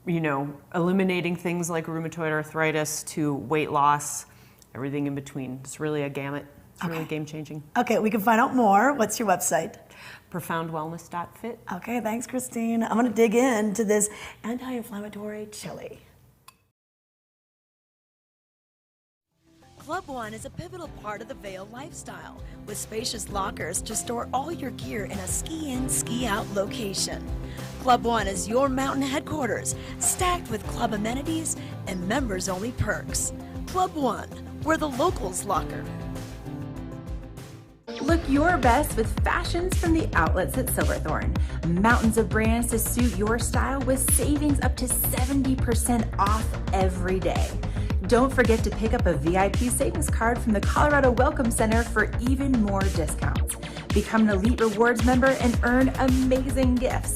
Speaker 11: eliminating things like rheumatoid arthritis to weight loss, everything in between. It's really a gamut. It's really game-changing.
Speaker 2: Okay, we can find out more. What's your website?
Speaker 11: ProfoundWellness.fit.
Speaker 2: Okay, thanks, Christine. I'm going to dig into this anti-inflammatory chili. Club One is a pivotal part of the Vail lifestyle, with spacious lockers to store all your gear in a ski-in, ski-out location. Club One is your mountain headquarters, stacked with club amenities and members-only perks. Club One, where the locals locker.
Speaker 4: Look your best with fashions from the outlets at Silverthorne. Mountains of brands to suit your style with savings up to 70% off every day. Don't forget to pick up a VIP savings card from the Colorado Welcome Center for even more discounts. Become an Elite Rewards member and earn amazing gifts.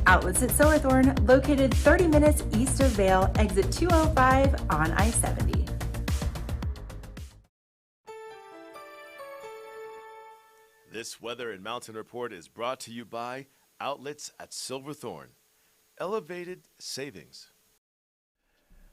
Speaker 4: Outlets at Silverthorne, located 30 minutes east of Vail, exit 205 on I-70.
Speaker 5: This Weather and Mountain Report is brought to you by Outlets at Silverthorne. Elevated savings.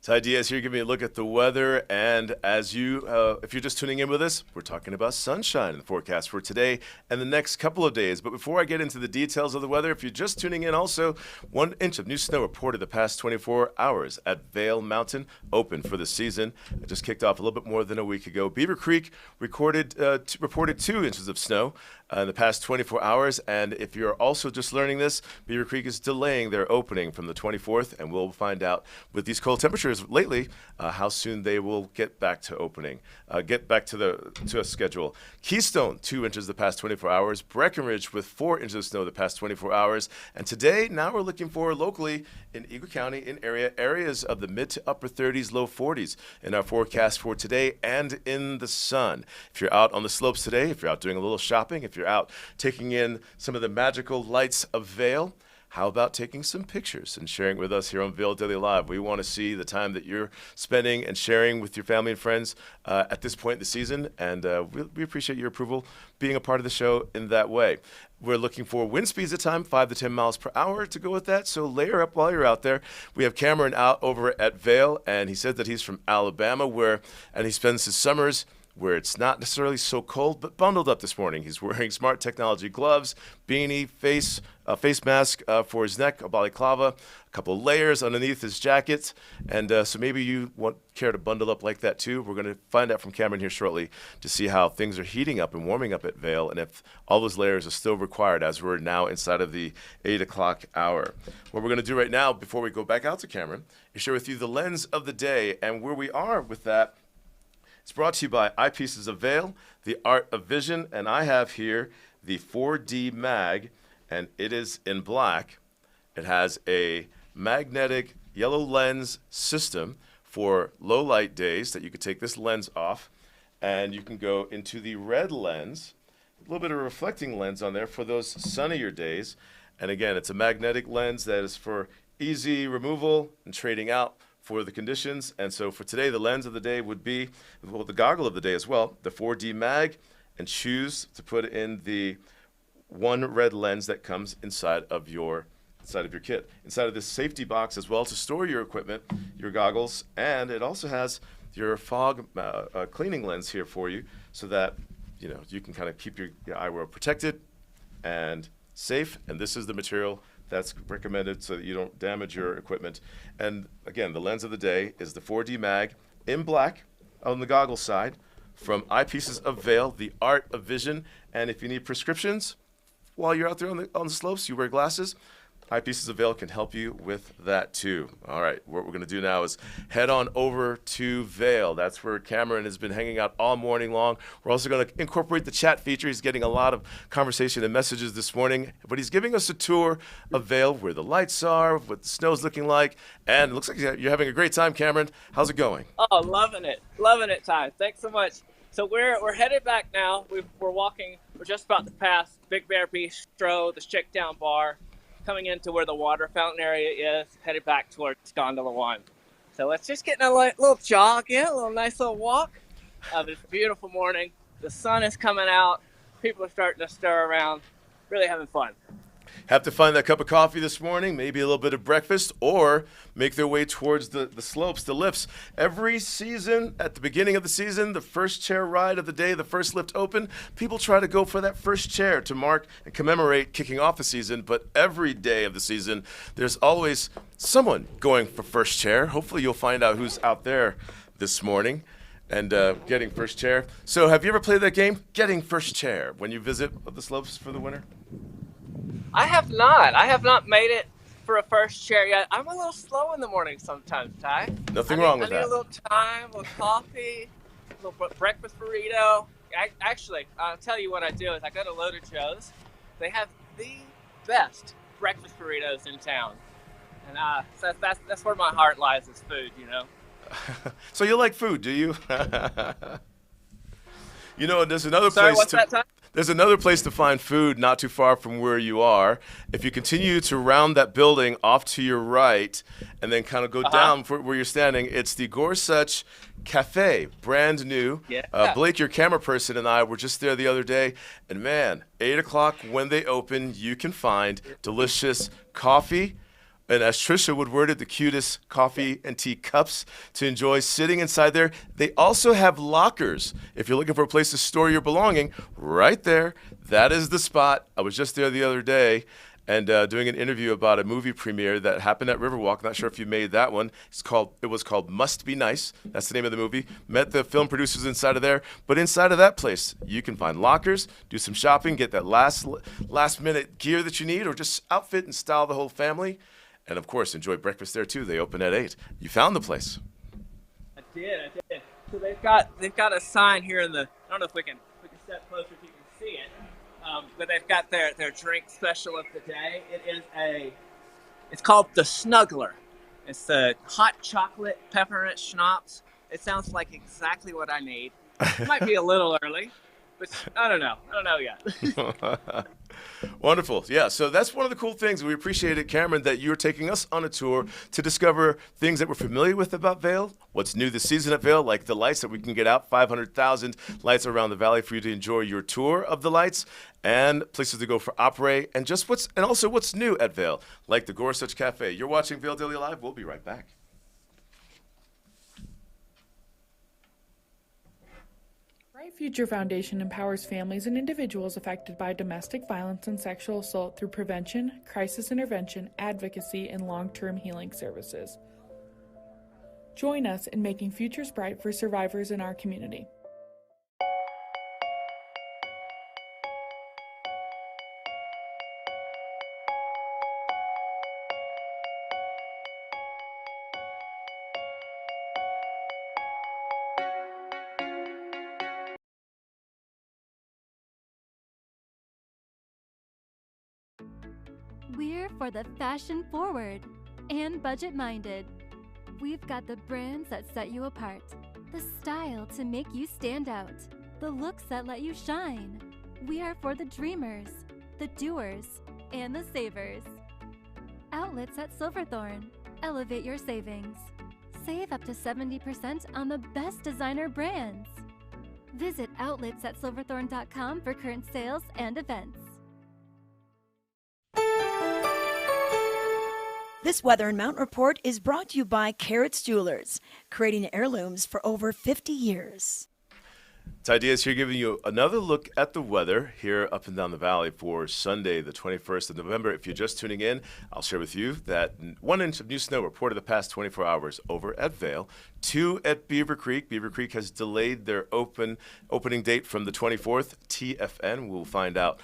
Speaker 5: Ty Diaz here, giving you a look at the weather. And as you, if you're just tuning in with us, we're talking about sunshine in the forecast for today and the next couple of days. But before I get into the details of the weather, if you're just tuning in, also 1 inch of new snow reported the past 24 hours at Vail Mountain, open for the season. It just kicked off a little bit more than a week ago. Beaver Creek reported 2 inches of snow in the past 24 hours. And if you're also just learning this, Beaver Creek is delaying their opening from the 24th, and we'll find out with these cold temperatures lately how soon they will get back to opening, get back to a schedule. Keystone, 2 inches the past 24 hours. Breckenridge with 4 inches of snow the past 24 hours. And today, now we're looking for locally in Eagle County in areas of the mid to upper 30s, low 40s in our forecast for today and in the sun. If you're out on the slopes today, if you're out doing a little shopping, if you're out taking in some of the magical lights of Vail, how about taking some pictures and sharing with us here on Vail Daily Live? We want to see the time that you're spending and sharing with your family and friends at this point in the season, and we appreciate your approval being a part of the show in that way. We're looking for wind speeds at time, 5 to 10 miles per hour to go with that, so layer up while you're out there. We have Cameron out over at Vail, and he said that he's from Alabama, and he spends his summers where it's not necessarily so cold, but bundled up this morning. He's wearing smart technology gloves, beanie, face mask for his neck, a balaclava, a couple of layers underneath his jacket. And so maybe you care to bundle up like that too. We're going to find out from Cameron here shortly to see how things are heating up and warming up at Vail, and if all those layers are still required as we're now inside of the 8 o'clock hour. What we're going to do right now, before we go back out to Cameron, is share with you the lens of the day and where we are with that. It's brought to you by Eyepieces of Vail, the art of vision, and I have here the 4D mag, and it is in black. It has a magnetic yellow lens system for low light days that you could take this lens off, and you can go into the red lens, a little bit of a reflecting lens on there for those sunnier days. And again, it's a magnetic lens that is for easy removal and trading out for the conditions. And so for today, the lens of the day would be, well, the goggle of the day as well, the 4D mag, and choose to put in the one red lens that comes inside of your kit. Inside of this safety box as well to store your equipment, your goggles, and it also has your fog cleaning lens here for you so that you can kind of keep your eyewear protected and safe. And this is the material that's recommended so that you don't damage your equipment. And again, the lens of the day is the 4D mag in black on the goggle side from Eyepieces of Vail, the art of vision. And if you need prescriptions while you're out there on the slopes, you wear glasses, Eyepieces of Vail can help you with that too. All right, what we're going to do now is head on over to Vail. That's where Cameron has been hanging out all morning long. We're also going to incorporate the chat feature. He's getting a lot of conversation and messages this morning, but he's giving us a tour of Vail, where the lights are, what the snow's looking like, and it looks like you're having a great time, Cameron. How's it going?
Speaker 1: Oh, loving it, Ty. Thanks so much. So we're headed back now. We're walking. We're just about to pass Big Bear Bistro, the Shakedown Bar, coming into where the water fountain area is, headed back towards Gondola 1. So let's just get in a little jog in, a nice little walk. It's a beautiful morning. The sun is coming out. People are starting to stir around. Really having fun.
Speaker 5: Have to find that cup of coffee this morning, maybe a little bit of breakfast, or make their way towards the slopes, the lifts. Every season, at the beginning of the season, the first chair ride of the day, the first lift open, people try to go for that first chair to mark and commemorate kicking off the season. But every day of the season, there's always someone going for first chair. Hopefully you'll find out who's out there this morning and getting first chair. So have you ever played that game, Getting First Chair, when you visit the slopes for the winter?
Speaker 1: I have not made it for a first chair yet. I'm a little slow in the morning sometimes, Ty.
Speaker 5: Nothing wrong with that.
Speaker 1: I need a little time, a little coffee, a little breakfast burrito. Actually, I'll tell you what I do is I go to Loaded Joe's. They have the best breakfast burritos in town. And so that's where my heart lies, is food,
Speaker 5: So you like food, do you? There's another
Speaker 1: Sorry,
Speaker 5: place
Speaker 1: what's that, Ty?
Speaker 5: There's another place to find food not too far from where you are. If you continue to round that building off to your right and then kind of go down where you're standing, it's the Gorsuch Cafe, brand new.
Speaker 1: Yeah.
Speaker 5: Blake, your camera person, and I were just there the other day. And man, 8 o'clock when they open, you can find delicious coffee, And as Trisha would word it, the cutest coffee and tea cups to enjoy sitting inside there. They also have lockers. If you're looking for a place to store your belonging, right there, that is the spot. I was just there the other day and doing an interview about a movie premiere that happened at Riverwalk. Not sure if you made that one. It was called Must Be Nice. That's the name of the movie. Met the film producers inside of there. But inside of that place, you can find lockers, do some shopping, get that last minute gear that you need, or just outfit and style the whole family. And of course, enjoy breakfast there too. They open at 8. You found the place.
Speaker 1: I did. So they've got a sign here in the. I don't know if we can step closer if you can see it. But they've got their drink special of the day. It's called the Snuggler. It's the hot chocolate peppermint schnapps. It sounds like exactly what I need. It might be a little early, but I don't know yet.
Speaker 5: Wonderful. Yeah, so that's one of the cool things. We appreciate it, Cameron, that you're taking us on a tour to discover things that we're familiar with about Vail, what's new this season at Vail, like the lights that we can get out, 500,000 lights around the valley for you to enjoy your tour of the lights, and places to go for opera, and also what's new at Vail, like the Gorsuch Cafe. You're watching Vail Daily Live. We'll be right back.
Speaker 12: Bright Future Foundation empowers families and individuals affected by domestic violence and sexual assault through prevention, crisis intervention, advocacy, and long-term healing services. Join us in making futures bright for survivors in our community.
Speaker 6: We're for the fashion forward and budget minded. We've got the brands that set you apart, the style to make you stand out, the looks that let you shine. We are for the dreamers, the doers, and the savers. Outlets at Silverthorne. Elevate your savings. Save up to 70% on the best designer brands. Visit outlets@silverthorne.com for current sales and events.
Speaker 2: This Weather and Mountain Report is brought to you by Carrots Jewelers, creating heirlooms for over 50 years.
Speaker 5: Ty Diaz here giving you another look at the weather here up and down the valley for Sunday, the 21st of November. If you're just tuning in, I'll share with you that 1 inch of new snow reported the past 24 hours over at Vail, 2 at Beaver Creek. Beaver Creek has delayed their opening date from the 24th. TFN, we'll find out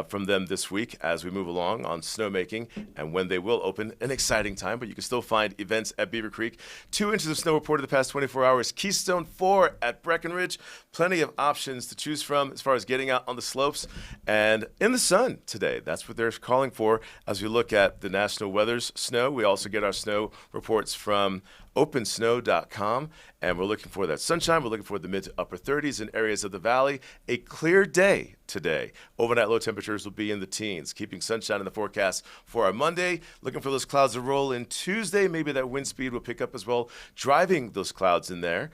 Speaker 5: from them this week as we move along on snowmaking and when they will open. An exciting time, but you can still find events at Beaver Creek. 2 inches of snow reported the past 24 hours. Keystone 4 at Breckenridge. Plenty of options to choose from as far as getting out on the slopes and in the sun today. That's what they're calling for as we look at the national weather's snow. We also get our snow reports from opensnow.com, and we're looking for that sunshine. We're looking for the mid to upper 30s in areas of the valley. A clear day today. Overnight low temperatures will be in the teens, keeping sunshine in the forecast for our Monday. Looking for those clouds to roll in Tuesday. Maybe that wind speed will pick up as well, driving those clouds in there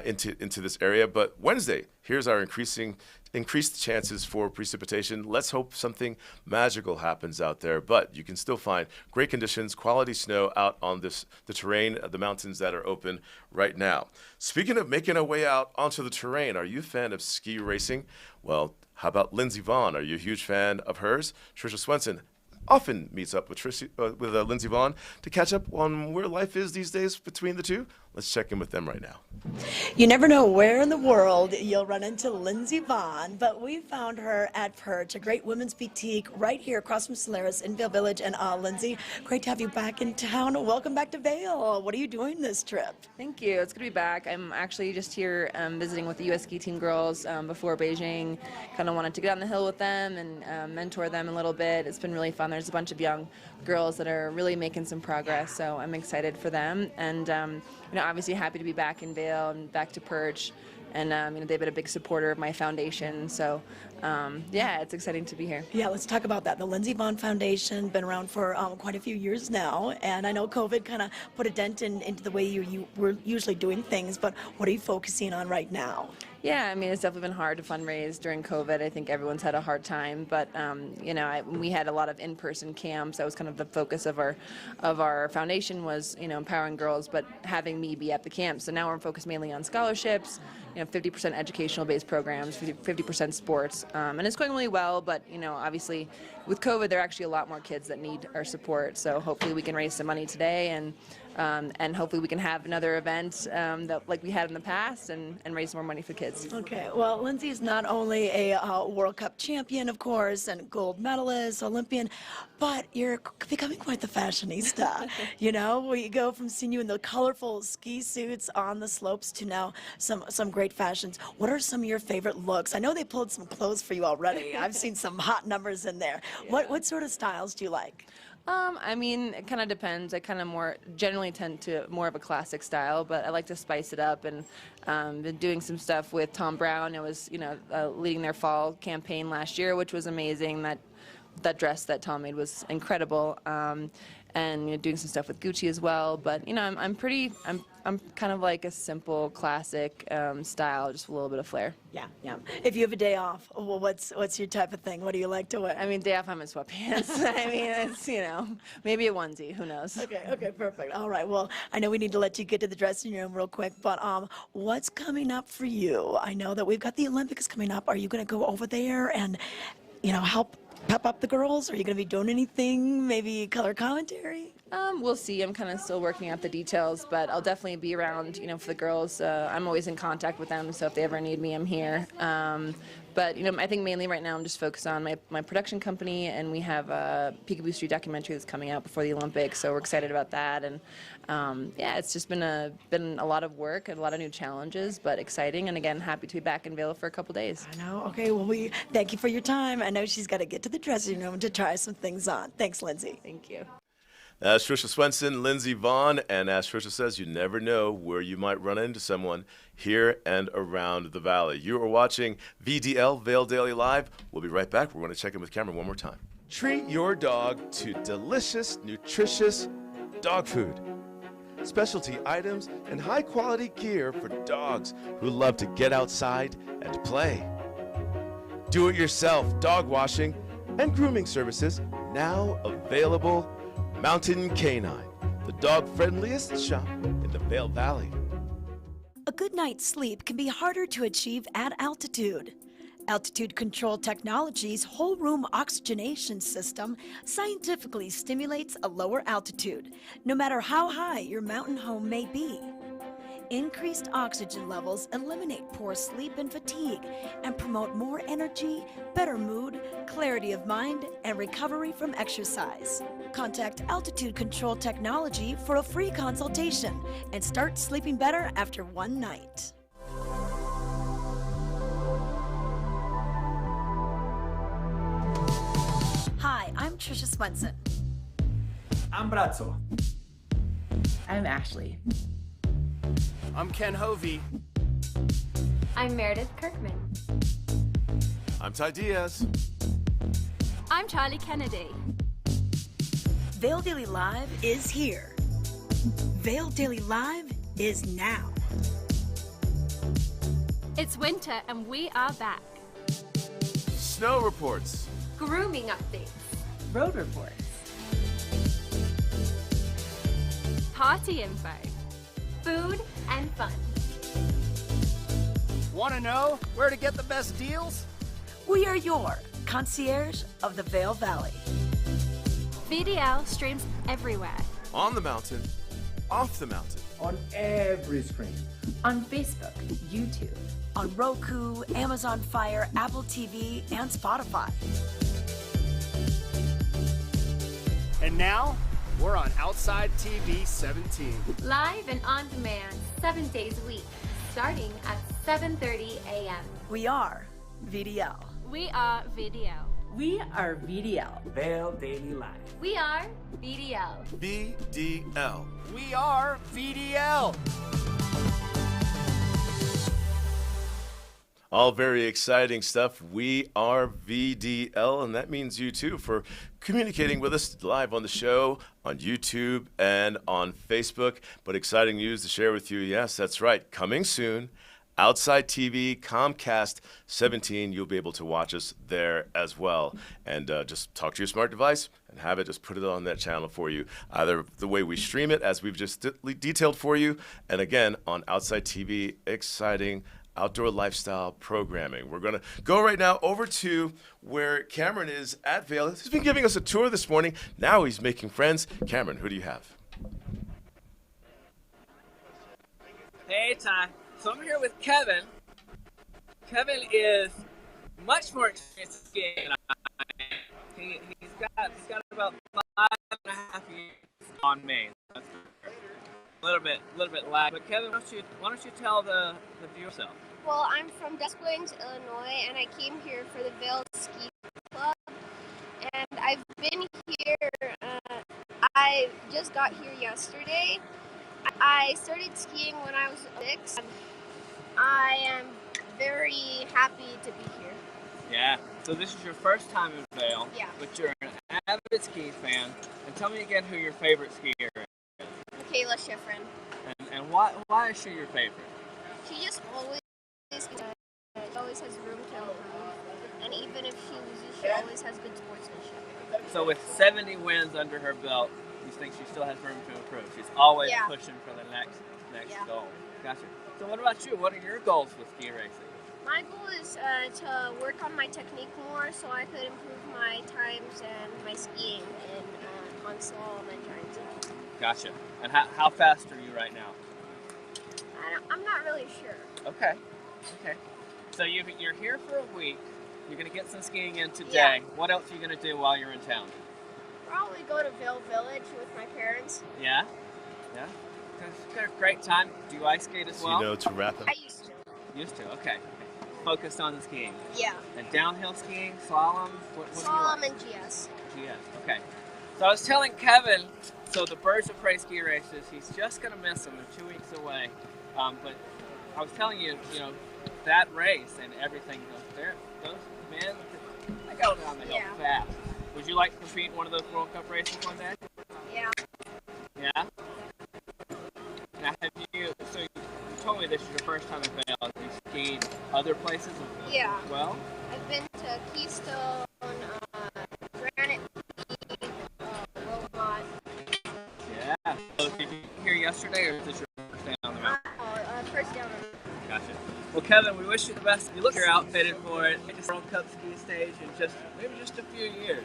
Speaker 5: into this area. But Wednesday, here's our increased chances for precipitation. Let's hope something magical happens out there, but you can still find great conditions, quality snow out on the terrain of the mountains that are open right now. Speaking of making our way out onto the terrain, are you a fan of ski racing? Well, how about Lindsey Vonn? Are you a huge fan of hers? Trisha Swenson often meets up with Lindsey Vonn to catch up on where life is these days between the two. Let's check in with them right now.
Speaker 2: You never know where in the world you'll run into Lindsey Vonn, but we found her at Perch, a great women's boutique right here across from Solaris in Vail Village. And Lindsey, great to have you back in town. Welcome back to Vail. What are you doing this trip?
Speaker 13: Thank you. It's good to be back. I'm actually just here visiting with the U.S. ski team girls before Beijing. Kind of wanted to get on the hill with them and mentor them a little bit. It's been really fun. There's a bunch of young girls that are really making some progress, so I'm excited for them. And obviously happy to be back in Vail and back to Perch. And they've been a big supporter of my foundation, so it's exciting to be here.
Speaker 2: Yeah, let's talk about that. The Lindsey Vonn Foundation, been around for quite a few years now, and I know COVID kind of put a dent into the way you were usually doing things, but what are you focusing on right now?
Speaker 13: Yeah, I mean, it's definitely been hard to fundraise during COVID. I think everyone's had a hard time, but we had a lot of in-person camps. That was kind of the focus of our foundation was, empowering girls, but having me be at the camp. So now we're focused mainly on scholarships, 50% educational-based programs, 50% sports, and it's going really well. But obviously, with COVID, there are actually a lot more kids that need our support. So hopefully, we can raise some money today, and hopefully, we can have another event that like we had in the past, and raise more money for kids.
Speaker 2: Okay, well, Lindsay is not only a World Cup champion, of course, and gold medalist, Olympian, but you're becoming quite the fashionista. We go from seeing you in the colorful ski suits on the slopes to now some great fashions. What are some of your favorite looks? I know they pulled some clothes for you already. I've seen some hot numbers in there. Yeah. What sort of styles do you like?
Speaker 13: I mean, it kind of depends. I kind of generally tend to more of a classic style, but I like to spice it up, and been doing some stuff with Tom Brown. I was, leading their fall campaign last year, which was amazing. That dress that Tom made was incredible, and doing some stuff with Gucci as well. But I'm kind of like a simple classic style, just a little bit of flair.
Speaker 2: Yeah. If you have a day off, well, what's your type of thing? What do you like to wear?
Speaker 13: I mean, day off, I'm in sweatpants. I mean, it's maybe a onesie. Who knows?
Speaker 2: Okay, perfect. All right. Well, I know we need to let you get to the dressing room real quick, but what's coming up for you? I know that we've got the Olympics coming up. Are you going to go over there and help pep up the girls? Are you going to be doing anything? Maybe color commentary?
Speaker 13: We'll see. I'm kind of still working out the details, but I'll definitely be around, for the girls. I'm always in contact with them, so if they ever need me, I'm here. But, I think mainly right now I'm just focused on my production company, and we have a Peekaboo Street documentary that's coming out before the Olympics, so we're excited about that. And, it's just been a lot of work and a lot of new challenges, but exciting. And, again, happy to be back in Vail for a couple days.
Speaker 2: I know. Okay, well, we thank you for your time. I know she's got to get to the dressing room to try some things on. Thanks, Lindsay.
Speaker 13: Thank you.
Speaker 5: That's Trisha Swenson, Lindsay Vaughn, and as Trisha says, you never know where you might run into someone here and around the valley. You are watching VDL, Vail Daily Live. We'll be right back. We're going to check in with Cameron one more time. Treat your dog to delicious, nutritious dog food. Specialty items and high-quality gear for dogs who love to get outside and play. Do-it-yourself dog washing and grooming services now available. Mountain Canine, the dog-friendliest shop in the Vail Valley.
Speaker 2: A good night's sleep can be harder to achieve at altitude. Altitude Control Technology's whole room oxygenation system scientifically stimulates a lower altitude, no matter how high your mountain home may be. Increased oxygen levels eliminate poor sleep and fatigue and promote more energy, better mood, clarity of mind, and recovery from exercise. Contact Altitude Control Technology for a free consultation and start sleeping better after one night. Hi, I'm Trisha Swenson.
Speaker 3: I'm Brazzo.
Speaker 4: I'm Ashley.
Speaker 7: I'm Ken Hovey.
Speaker 6: I'm Meredith Kirkman.
Speaker 5: I'm Ty Diaz.
Speaker 6: I'm Charlie Kennedy.
Speaker 2: Vail Daily Live is here. Vail Daily Live is now.
Speaker 6: It's winter and we are back.
Speaker 5: Snow reports.
Speaker 6: Grooming updates.
Speaker 4: Road reports.
Speaker 6: Party info. Food and fun.
Speaker 7: Want to know where to get the best deals?
Speaker 2: We are your concierge of the Vail Valley.
Speaker 6: VDL streams everywhere.
Speaker 5: On the mountain, off the mountain.
Speaker 3: On every screen.
Speaker 4: On Facebook, YouTube.
Speaker 2: On Roku, Amazon Fire, Apple TV, and Spotify.
Speaker 7: And now, we're on Outside TV 17.
Speaker 6: Live and on demand 7 days a week, starting at 7:30 a.m.
Speaker 2: We are VDL.
Speaker 6: We are VDL.
Speaker 4: We are VDL.
Speaker 3: Vail Daily Live.
Speaker 6: We are VDL.
Speaker 5: VDL.
Speaker 7: We are VDL.
Speaker 5: All very exciting stuff. We are VDL, and that means you too for communicating with us live on the show, on YouTube, and on Facebook. But exciting news to share with you. Yes, that's right. Coming soon, Outside TV, Comcast 17. You'll be able to watch us there as well. And just talk to your smart device and have it just put it on that channel for you. Either the way we stream it, as we've just detailed for you, and again, on Outside TV, exciting outdoor lifestyle programming. We're going to go right now over to where Cameron is at Vail. He's been giving us a tour this morning. Now he's making friends. Cameron, who do you have?
Speaker 1: Hey, Ty. So I'm here with Kevin. Kevin is much more experienced skiing than I am. He's got about 5.5 years on me. That's a little bit lag. But Kevin, why don't you tell the viewer yourself?
Speaker 14: Well, I'm from Des Plaines, Illinois, and I came here for the Vail Ski Club. And I've been here, I just got here yesterday. I started skiing when I was 6. I am very happy to be here.
Speaker 1: Yeah, so this is your first time in Vail.
Speaker 14: Yeah.
Speaker 1: But you're an avid ski fan. And tell me again who your favorite skier is.
Speaker 14: Michaela Schifrin.
Speaker 1: And why is she your favorite?
Speaker 14: She just always has room to improve. And even if she loses, she always has good sportsmanship.
Speaker 1: So with 70 wins under her belt, you think she still has room to improve? She's always pushing for the next goal. Gotcha. So what about you? What are your goals with ski racing?
Speaker 14: My goal is to work on my technique more so I could improve my times and my skiing on slalom and giant slalom.
Speaker 1: Gotcha. And how fast are you right now?
Speaker 14: I'm not really sure.
Speaker 1: Okay. So you're here for a week. You're going to get some skiing in today.
Speaker 14: Yeah.
Speaker 1: What else are you going to do while you're in town?
Speaker 14: Probably go to Vail Village with my parents.
Speaker 1: Yeah? Yeah? It's got a great time. Do you ice skate as well?
Speaker 5: So you know to wrap up.
Speaker 14: I used to.
Speaker 1: Used to, okay. Focused on the skiing.
Speaker 14: Yeah.
Speaker 1: And downhill skiing, slalom? What
Speaker 14: Slalom
Speaker 1: do you like?
Speaker 14: and GS.
Speaker 1: GS, okay. So I was telling Kevin, so the Birds of Prey ski races, he's just going to miss them. They're 2 weeks away. But I was telling you, that race and everything, those men, they go down the hill fast. Would you like to compete in one of those World Cup races one day?
Speaker 14: Yeah.
Speaker 1: Yeah? Now, so you told me this is your first time in Vail. Have you skied other places as well?
Speaker 14: I've been to Keystone, Granite Peak, Wilmot.
Speaker 1: Yeah. So did you here yesterday, or is this your first day on the mountain?
Speaker 14: First down.
Speaker 1: Gotcha. Well, Kevin, we wish you the best. You look you're outfitted for it. It's World Cup ski stage in maybe just a few years.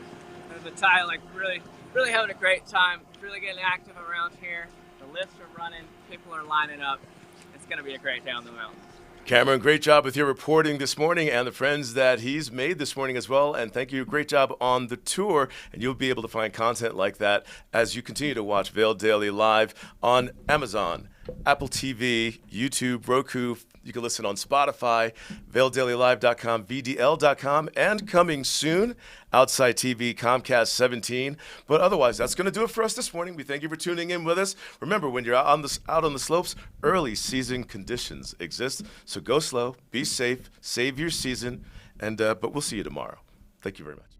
Speaker 1: And the Thai, really having a great time. Really getting active around here. The lifts are running. People are lining up. It's going to be a great day on the mountain.
Speaker 5: Cameron, great job with your reporting this morning and the friends that he's made this morning as well. And thank you. Great job on the tour. And you'll be able to find content like that as you continue to watch Vail Daily Live on Amazon, Apple TV, YouTube, Roku. You can listen on Spotify, VailDailyLive.com, VDL.com, and coming soon, Outside TV, Comcast 17. But otherwise, that's going to do it for us this morning. We thank you for tuning in with us. Remember, when you're out on the slopes, early season conditions exist. So go slow, be safe, save your season, and but we'll see you tomorrow. Thank you very much.